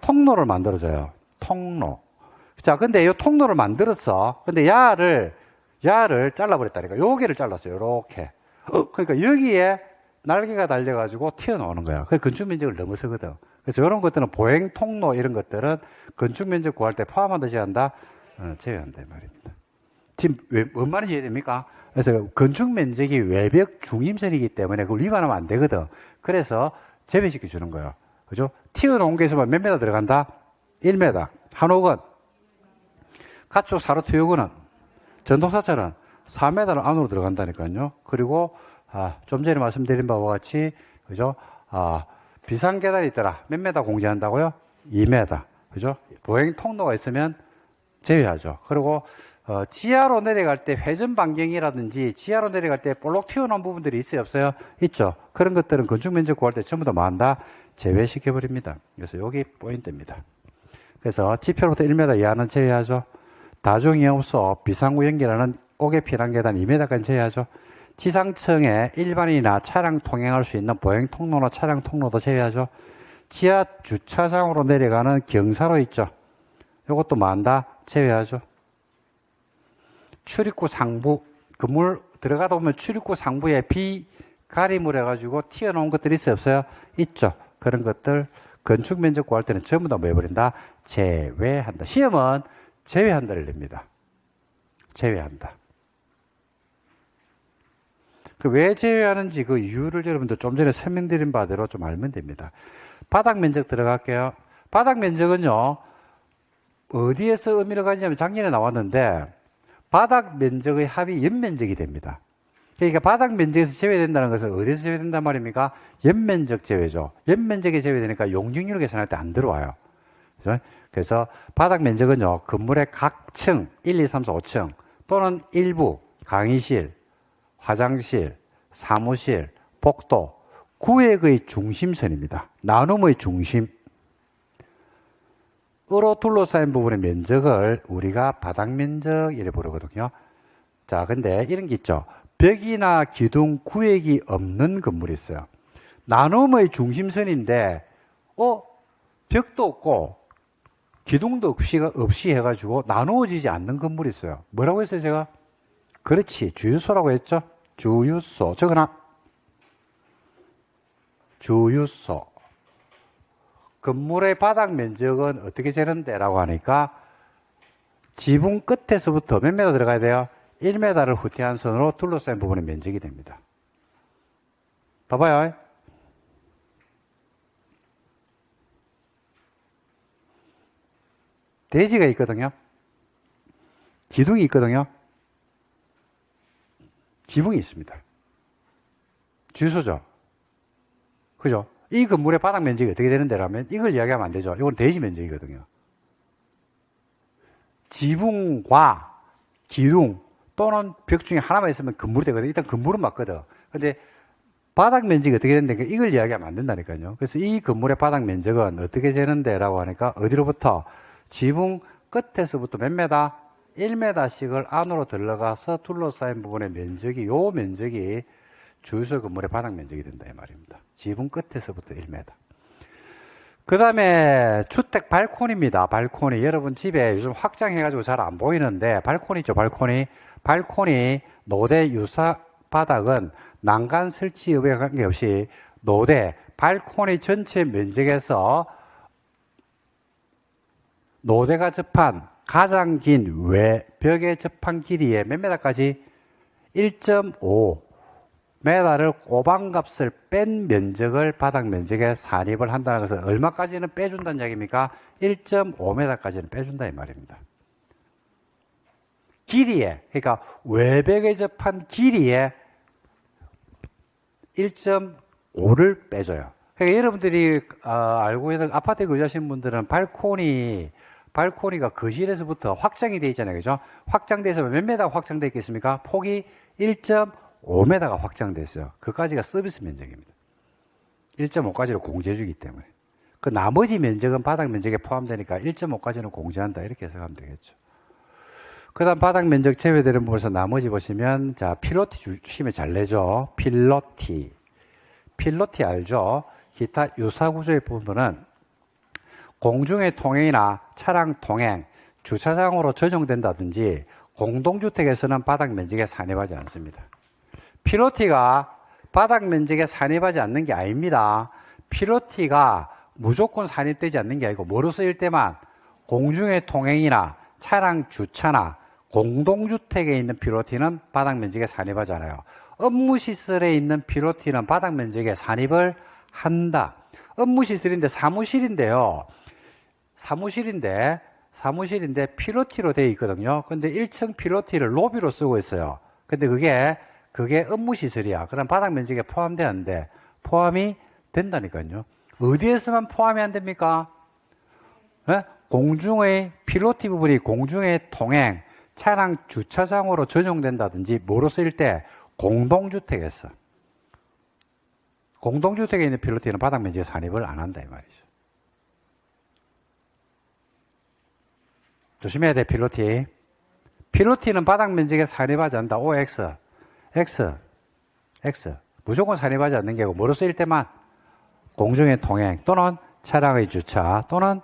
통로를 만들어줘요. 통로. 자, 근데 이 통로를 만들었어. 근데 야를 잘라버렸다니까. 요게를 잘랐어요. 요렇게. 그러니까 여기에 날개가 달려가지고 튀어나오는 거야. 그 건축면적을 넘어서거든. 그래서 이런 것들은 보행 통로 이런 것들은 건축면적 구할 때 포함한다, 제한다? 제외한다, 이 말입니다. 지금 뭔 말인지 이해됩니까? 그래서 건축면적이 외벽 중심선이기 때문에 그걸 위반하면 안 되거든. 그래서 제외시켜 주는 거예요. 그죠? 튀어나온 게 있으면 몇 메다 들어간다? 1m. 한옥은, 가축 사료 투육은, 전동사차는 4m 안으로 들어간다니까요. 그리고, 좀 전에 말씀드린 바와 같이, 그죠? 비상계단이 있더라. 몇 메다 공제한다고요? 2m. 그죠? 보행 통로가 있으면 제외하죠. 그리고, 지하로 내려갈 때 회전 반경이라든지 지하로 내려갈 때 볼록 튀어나온 부분들이 있어요, 없어요? 있죠. 그런 것들은 건축면적 구할 때 전부 다 뭐 한다? 제외시켜버립니다. 그래서 여기 포인트입니다. 그래서 지표로부터 1m 이하는 제외하죠. 다중이용소, 비상구 연결하는 옥외 피난계단 2m까지 제외하죠. 지상층에 일반인이나 차량 통행할 수 있는 보행 통로나 차량 통로도 제외하죠. 지하 주차장으로 내려가는 경사로 있죠. 이것도 뭐 한다? 제외하죠. 출입구 상부, 건물 들어가다 보면 출입구 상부에 비가림을 해가지고 튀어나온 것들이 있어요, 없어요? 있죠. 그런 것들 건축 면적 구할 때는 전부 다 뭐 해버린다? 제외한다. 시험은 제외한다를 냅니다. 제외한다. 왜 제외하는지 그 이유를 여러분들 좀 전에 설명드린 바대로 좀 알면 됩니다. 바닥 면적 들어갈게요. 바닥 면적은요, 어디에서 의미를 가지냐면 작년에 나왔는데, 바닥 면적의 합이 연면적이 됩니다. 그러니까 바닥 면적에서 제외된다는 것은 어디에서 제외된단 말입니까? 연면적 제외죠. 연면적이 제외되니까 용적률 계산할 때 안 들어와요. 그래서 바닥 면적은요, 건물의 각 층, 1, 2, 3, 4, 5층 또는 일부 강의실, 화장실, 사무실, 복도, 구획의 중심선입니다. 나눔의 중심. 으로 둘러싸인 부분의 면적을 우리가 바닥 면적 이래 부르거든요. 자, 근데 이런 게 있죠. 벽이나 기둥, 구획이 없는 건물이 있어요. 나눔의 중심선인데, 벽도 없고, 기둥도 없이 해가지고 나누어지지 않는 건물이 있어요. 뭐라고 했어요, 제가? 그렇지. 주유소라고 했죠? 주유소. 적어놔. 주유소. 건물의 바닥 면적은 어떻게 재는데? 라고 하니까 지붕 끝에서부터 몇 메다 들어가야 돼요? 1m를 후퇴한 선으로 둘러싸인 부분의 면적이 됩니다. 봐봐요. 대지가 있거든요. 기둥이 있거든요. 지붕이 있습니다. 주유소죠. 그죠? 이 건물의 바닥 면적이 어떻게 되는데라면 이걸 이야기하면 안 되죠. 이건 대지 면적이거든요. 지붕과 기둥 또는 벽 중에 하나만 있으면 건물이 되거든요. 일단 건물은 맞거든. 근데 바닥 면적이 어떻게 되는데 이걸 이야기하면 안 된다니까요. 그래서 이 건물의 바닥 면적은 어떻게 재는데 라고 하니까 어디로부터 지붕 끝에서부터 몇 메다? 1m씩을 안으로 들어가서 둘러싸인 부분의 면적이 요 면적이 주유소 건물의 바닥 면적이 된다 이 말입니다. 지붕 끝에서부터 1m. 그 다음에 주택 발코니입니다. 발코니. 여러분 집에 요즘 확장해가지고 잘 안 보이는데 발코니 있죠. 발코니 노대 유사 바닥은 난간 설치 여부에 관계없이 노대 발코니 전체 면적에서 노대가 접한 가장 긴 외벽에 접한 길이의 몇 메다까지? 1.5 메다를 꼬방값을 뺀 면적을 바닥 면적에 산입을 한다는 것은 얼마까지는 빼준다는 얘기입니까? 1.5m까지는 빼준다 이 말입니다. 길이에, 그러니까 외벽에 접한 길이에 1.5를 빼줘요. 그러니까 여러분들이 알고 있는 아파트에 거주하시는 분들은 발코니가 거실에서부터 확장이 되어 있잖아요. 그죠? 확장돼서 몇 메다가 확장되어 있겠습니까? 폭이 1.5m가 확장됐어요. 그까지가 서비스 면적입니다. 1.5까지로 공제주기 때문에. 그 나머지 면적은 바닥 면적에 포함되니까 1.5까지는 공제한다. 이렇게 해석하면 되겠죠. 그 다음 바닥 면적 제외되는 부분에서 나머지 보시면, 자, 필로티 주시면 잘 내죠. 필로티 알죠? 기타 유사 구조의 부분은 공중의 통행이나 차량 통행, 주차장으로 전용된다든지 공동주택에서는 바닥 면적에 산입하지 않습니다. 필로티가 바닥 면적에 산입하지 않는 게 아닙니다. 필로티가 무조건 산입되지 않는 게 아니고 뭐로 쓰일 때만 공중의 통행이나 차량 주차나 공동주택에 있는 필로티는 바닥 면적에 산입하지 않아요. 업무시설에 있는 필로티는 바닥 면적에 산입을 한다. 업무시설인데 사무실인데 필로티로 되어 있거든요. 근데 1층 필로티를 로비로 쓰고 있어요. 근데 그게 업무시설이야. 그럼 바닥 면적에 포함되는데 포함이 된다니까요. 어디에서만 포함이 안 됩니까? 네? 공중의 필로티 부분이 공중의 통행, 차량 주차장으로 전용된다든지 뭐로 쓰일 때 공동주택에서. 공동주택에 있는 필로티는 바닥 면적에 산입을 안 한다 이 말이죠. 조심해야 돼, 필로티. 필로티는 바닥 면적에 산입하지 않는다. OX. X. 무조건 산입하지 않는 게고, 뭐로 쓰일 때만? 공중의 통행 또는 차량의 주차 또는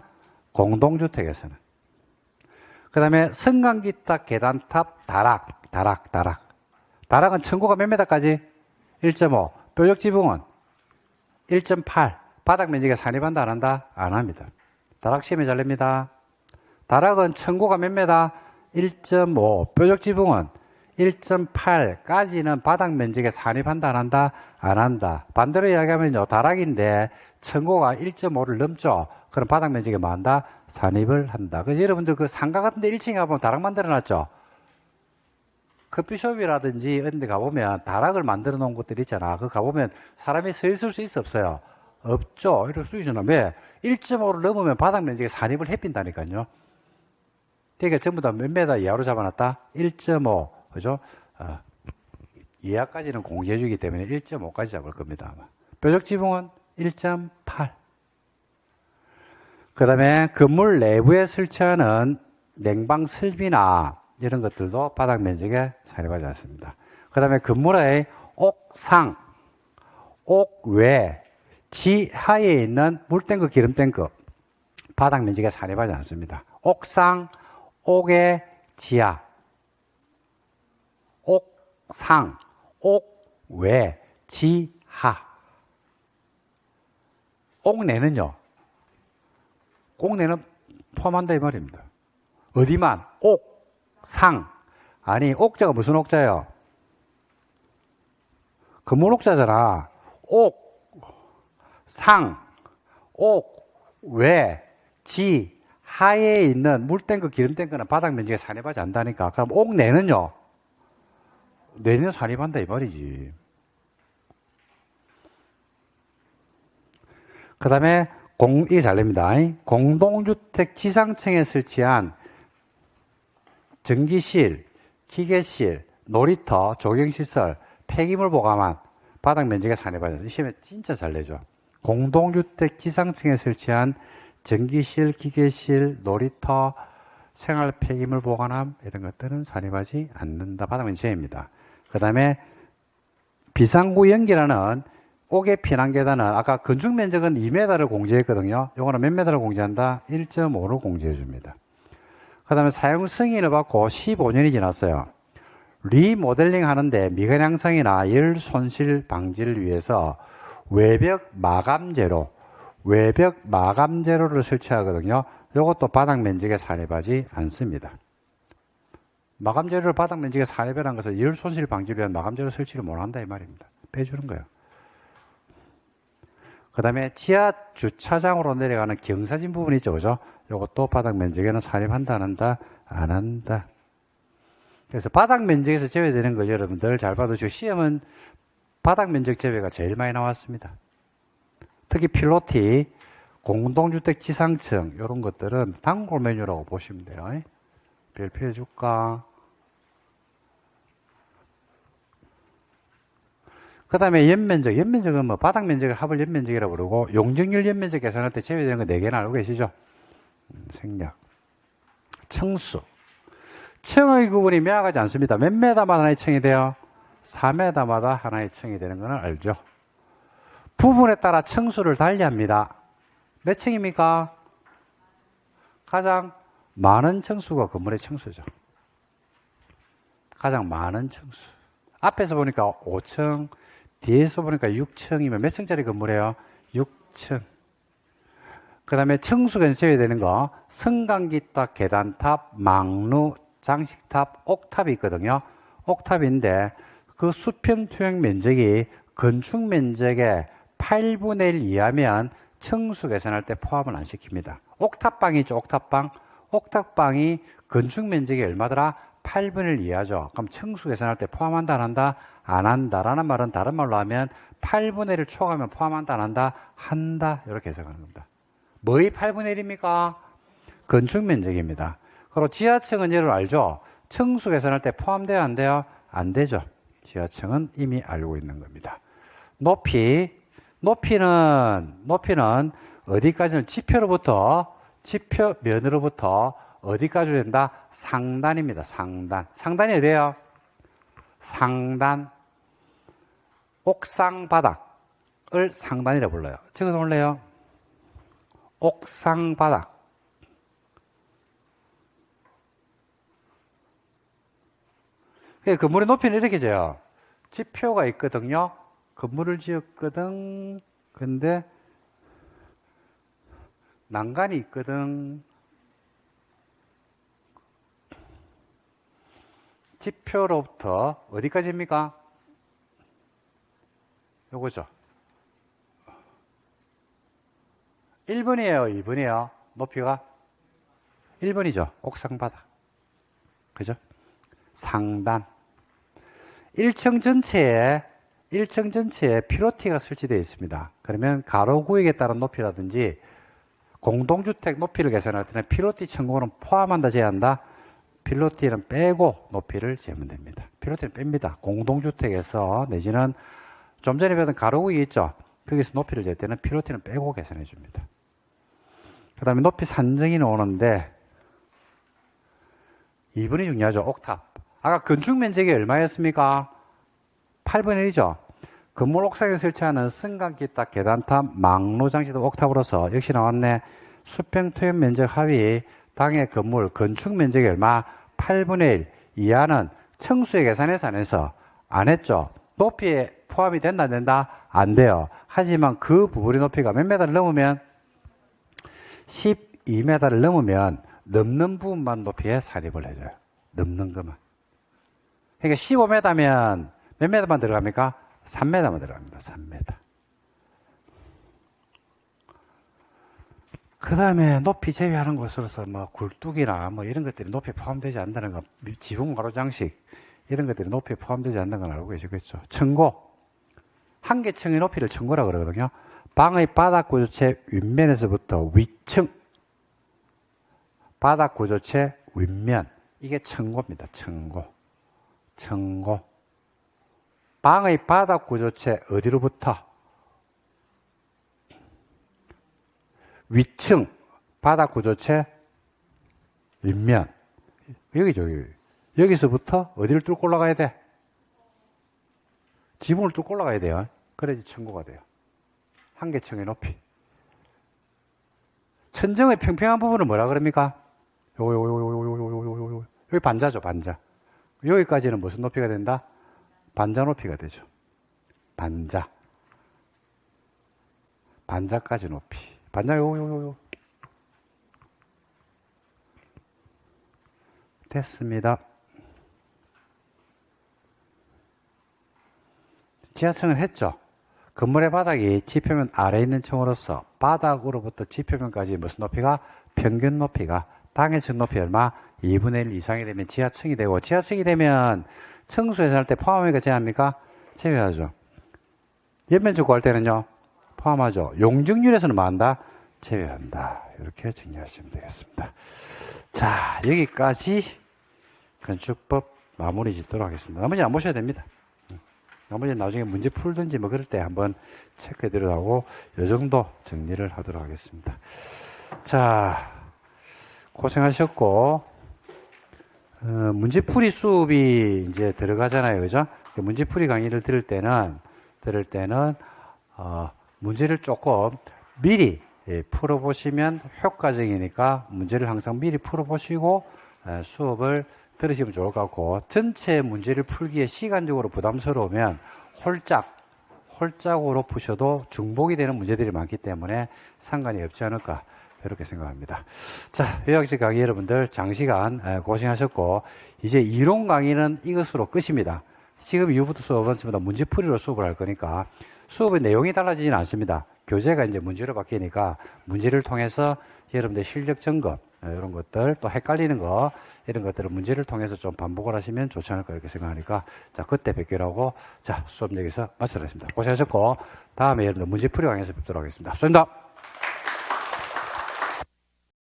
공동주택에서는. 그 다음에 승강기탑, 계단탑, 다락은 층고가 몇 메다까지? 1.5. 뾰족지붕은 1.8. 바닥 면적에 산입한다, 안 한다? 안 합니다. 다락 시험에 잘 냅니다. 다락은 층고가 몇 메다? 1.5. 뾰족지붕은 1.8까지는 바닥 면적에 산입한다, 안 한다? 안 한다. 반대로 이야기하면요, 다락인데 층고가 1.5를 넘죠? 그럼 바닥 면적에 뭐 한다? 산입을 한다. 그래서 여러분들 그 상가 같은 데 1층에 가보면 다락 만들어 놨죠? 커피숍이라든지 이런 데 가보면 다락을 만들어 놓은 곳들 있잖아. 그 가보면 사람이 서 있을 수 있어, 없어요? 없죠. 이럴 수 있잖아. 왜? 1.5를 넘으면 바닥 면적에 산입을 해빈다니까요. 그러니까 전부 다 몇 메다 이하로 잡아놨다? 1.5. 그죠? 이하까지는 공제주기 때문에 1.5까지 잡을 겁니다. 아마. 뾰족지붕은 1.8. 그 다음에 건물 내부에 설치하는 냉방 설비나 이런 것들도 바닥 면적에 산입하지 않습니다. 그 다음에 건물의 옥상, 옥외, 지하에 있는 물탱크, 기름탱크 바닥 면적에 산입하지 않습니다. 옥상, 옥의 지하, 옥상, 옥외, 지하. 옥내는요, 옥내는 포함한다 이 말입니다. 어디만? 옥상. 아니, 옥자가 무슨 옥자예요? 건물 옥자잖아. 옥상, 옥외, 지하에 있는 물탱크, 기름탱크는 바닥 면적에 산입하지 않는다니까. 그럼 옥내는요? 내년 산입한다 이 말이지. 그 다음에 이게 잘 됩니다. 공동주택 지상층에 설치한 전기실, 기계실, 놀이터, 조경시설, 폐기물 보관함 바닥 면적의 산해받아서 이 시험에 진짜 잘 내죠. 공동주택 지상층에 설치한 전기실, 기계실, 놀이터, 생활 폐기물 보관함 이런 것들은 산입하지 않는다. 바닥 면적 제외입니다. 그 다음에 비상구 연기라는 옥외 피난계단은 아까 건축 면적은 2m를 공제했거든요. 요거는 몇 m를 공제한다? 1.5를 공제해 줍니다. 그 다음에 사용 승인을 받고 15년이 지났어요. 리모델링 하는데 미관 향상이나 열 손실 방지를 위해서 외벽 마감재로를 설치하거든요. 이것도 바닥 면적에 산입하지 않습니다. 마감재료를 바닥 면적에 산입이라는 것은 열 손실 방지를 위한 마감재료 설치를 못한다 이 말입니다. 빼주는 거예요. 그 다음에 지하 주차장으로 내려가는 경사진 부분 있죠, 그죠? 이것도 바닥 면적에는 산입한다, 안 한다? 안 한다. 그래서 바닥 면적에서 제외되는 걸 여러분들 잘 봐두시고, 시험은 바닥 면적 제외가 제일 많이 나왔습니다. 특히 필로티, 공동주택 지상층, 이런 것들은 단골 메뉴라고 보시면 돼요. 별표해 줄까? 그 다음에 연면적은 뭐 바닥 면적을 합을 연면적이라고 부르고, 용적률 연면적 계산할 때 제외되는 거 4개는 알고 계시죠? 생략. 층수. 층의 구분이 명확하지 않습니다. 몇 메다마다 하나의 층이 돼요? 4m마다 하나의 층이 되는 건 알죠? 부분에 따라 층수를 달리합니다. 몇 층입니까? 가장 많은 층수가 건물의 층수죠. 가장 많은 층수. 앞에서 보니까 5층, 뒤에서 보니까 6층이면 몇 층짜리 건물이에요? 6층. 그 다음에 층수가 제외되는 거, 승강기탑, 계단탑, 망루, 장식탑, 옥탑이 있거든요. 옥탑인데 그 수평 투영 면적이 건축 면적의 8분의 1 이하면 층수 계산할 때 포함을 안 시킵니다. 옥탑방이 있죠, 옥탑방. 옥탑방이 건축 면적이 얼마더라? 8분의 1 이하죠. 그럼 층수 계산할 때 포함한다, 안 한다? 안 한다라는 말은 다른 말로 하면 8분의 1을 초과하면 포함한다, 안 한다? 한다. 이렇게 해석하는 겁니다. 뭐의 8분의 1입니까? 건축 면적입니다. 그리고 지하층은 여러분 알죠? 층수 계산할 때 포함돼야 안 돼요? 안 되죠. 지하층은 이미 알고 있는 겁니다. 높이는 어디까지는 지표면으로부터 어디까지 된다? 상단입니다. 상단이 어디예요? 상단. 옥상 바닥을 상단이라고 불러요. 적어서 올래요? 옥상 바닥. 건물의 높이는 이렇게 져요. 지표가 있거든요. 건물을 지었거든. 근데 난간이 있거든. 지표로부터 어디까지입니까? 요거죠. 1번이에요, 2번이에요? 높이가? 1번이죠. 옥상 바닥. 그죠? 상단. 1층 전체에 필로티가 설치되어 있습니다. 그러면 가로 구역에 따른 높이라든지 공동주택 높이를 계산할 때는 필로티 층고는 포함한다, 제한다? 필로티는 빼고 높이를 재면 됩니다. 필로티는 뺍니다. 공동주택에서 내지는 좀 전에 배웠던 가로 구역이 있죠? 거기서 높이를 잴 때는 필로티는 빼고 계산해 줍니다. 그 다음에 높이 산정이 나오는데 2번이 중요하죠. 옥탑. 아까 건축 면적이 얼마였습니까? 8분의 1이죠. 건물 옥상에 설치하는 승강기탑, 계단탑, 망루 장치탑, 옥탑으로서 역시 나왔네. 수평 토양 면적 하위 당의 건물 건축 면적이 얼마? 8분의 1 이하는 층수의 계산에서 안 해서 안 했죠. 높이에 포함이 된다, 안 된다? 안 돼요. 하지만 그 부분의 높이가 몇 메다를 넘으면 12m를 넘으면 넘는 부분만 높이에 산입을 해줘요. 넘는 것만. 그러니까 15m면 몇 m만 들어갑니까? 3m만 들어갑니다. 3m. 그 다음에 높이 제외하는 것으로서 뭐 굴뚝이나 뭐 이런 것들이 높이에 포함되지 않는다는 거, 지붕 가로 장식 이런 것들이 높이에 포함되지 않는 건 알고 계시겠죠. 층고. 한 개 층의 높이를 층고라고 그러거든요. 방의 바닥 구조체 윗면에서부터 위층. 바닥 구조체 윗면. 이게 층고입니다. 층고. 방의 바닥 구조체 어디로부터? 위층 바닥 구조체 윗면. 여기죠. 여기서부터 어디를 뚫고 올라가야 돼? 지붕을 뚫고 올라가야 돼요. 그래야지 천고가 돼요. 한계층의 높이. 천정의 평평한 부분을 뭐라 그럽니까? 여기 반자죠, 반자. 여기까지는 무슨 높이가 된다? 반자 높이가 되죠. 반자. 반자까지 높이. 반자, 됐습니다. 지하층은 했죠. 건물의 바닥이 지표면 아래에 있는 층으로서 바닥으로부터 지표면까지 무슨 높이가? 평균 높이가 당해층 높이 얼마? 2분의 1 이상이 되면 지하층이 되고, 지하층이 되면 층수에서 할 때 포함하니까 제외합니까? 제외하죠. 옆면적 구할 때는요? 포함하죠. 용적률에서는 뭐 한다? 제외한다. 이렇게 정리하시면 되겠습니다. 자, 여기까지 건축법 마무리 짓도록 하겠습니다. 나머지 안 보셔야 됩니다. 나머지는 나중에 문제 풀든지 뭐 그럴 때 한번 체크해 드리라고 이 정도 정리를 하도록 하겠습니다. 자, 고생하셨고, 문제풀이 수업이 이제 들어가잖아요. 그죠? 문제풀이 강의를 들을 때는, 문제를 조금 미리 풀어보시면 효과적이니까 문제를 항상 미리 풀어보시고 수업을 들으시면 좋을 것 같고, 전체 문제를 풀기에 시간적으로 부담스러우면 홀짝으로 푸셔도 중복이 되는 문제들이 많기 때문에 상관이 없지 않을까 이렇게 생각합니다. 자, 요약식 강의 여러분들 장시간 고생하셨고, 이제 이론 강의는 이것으로 끝입니다. 지금 이후부터 수업은 전부 다 문제풀이로 수업을 할 거니까 수업의 내용이 달라지진 않습니다. 교재가 이제 문제로 바뀌니까 문제를 통해서 여러분들 실력 점검, 이런 것들, 또 헷갈리는 거, 이런 것들을 문제를 통해서 좀 반복을 하시면 좋지 않을까 이렇게 생각하니까, 자, 그때 뵙기로 하고, 자, 수업 여기서 마치도록 하겠습니다. 고생하셨고, 다음에 여러분들 문제풀이 강의에서 뵙도록 하겠습니다. 수고하셨습니다.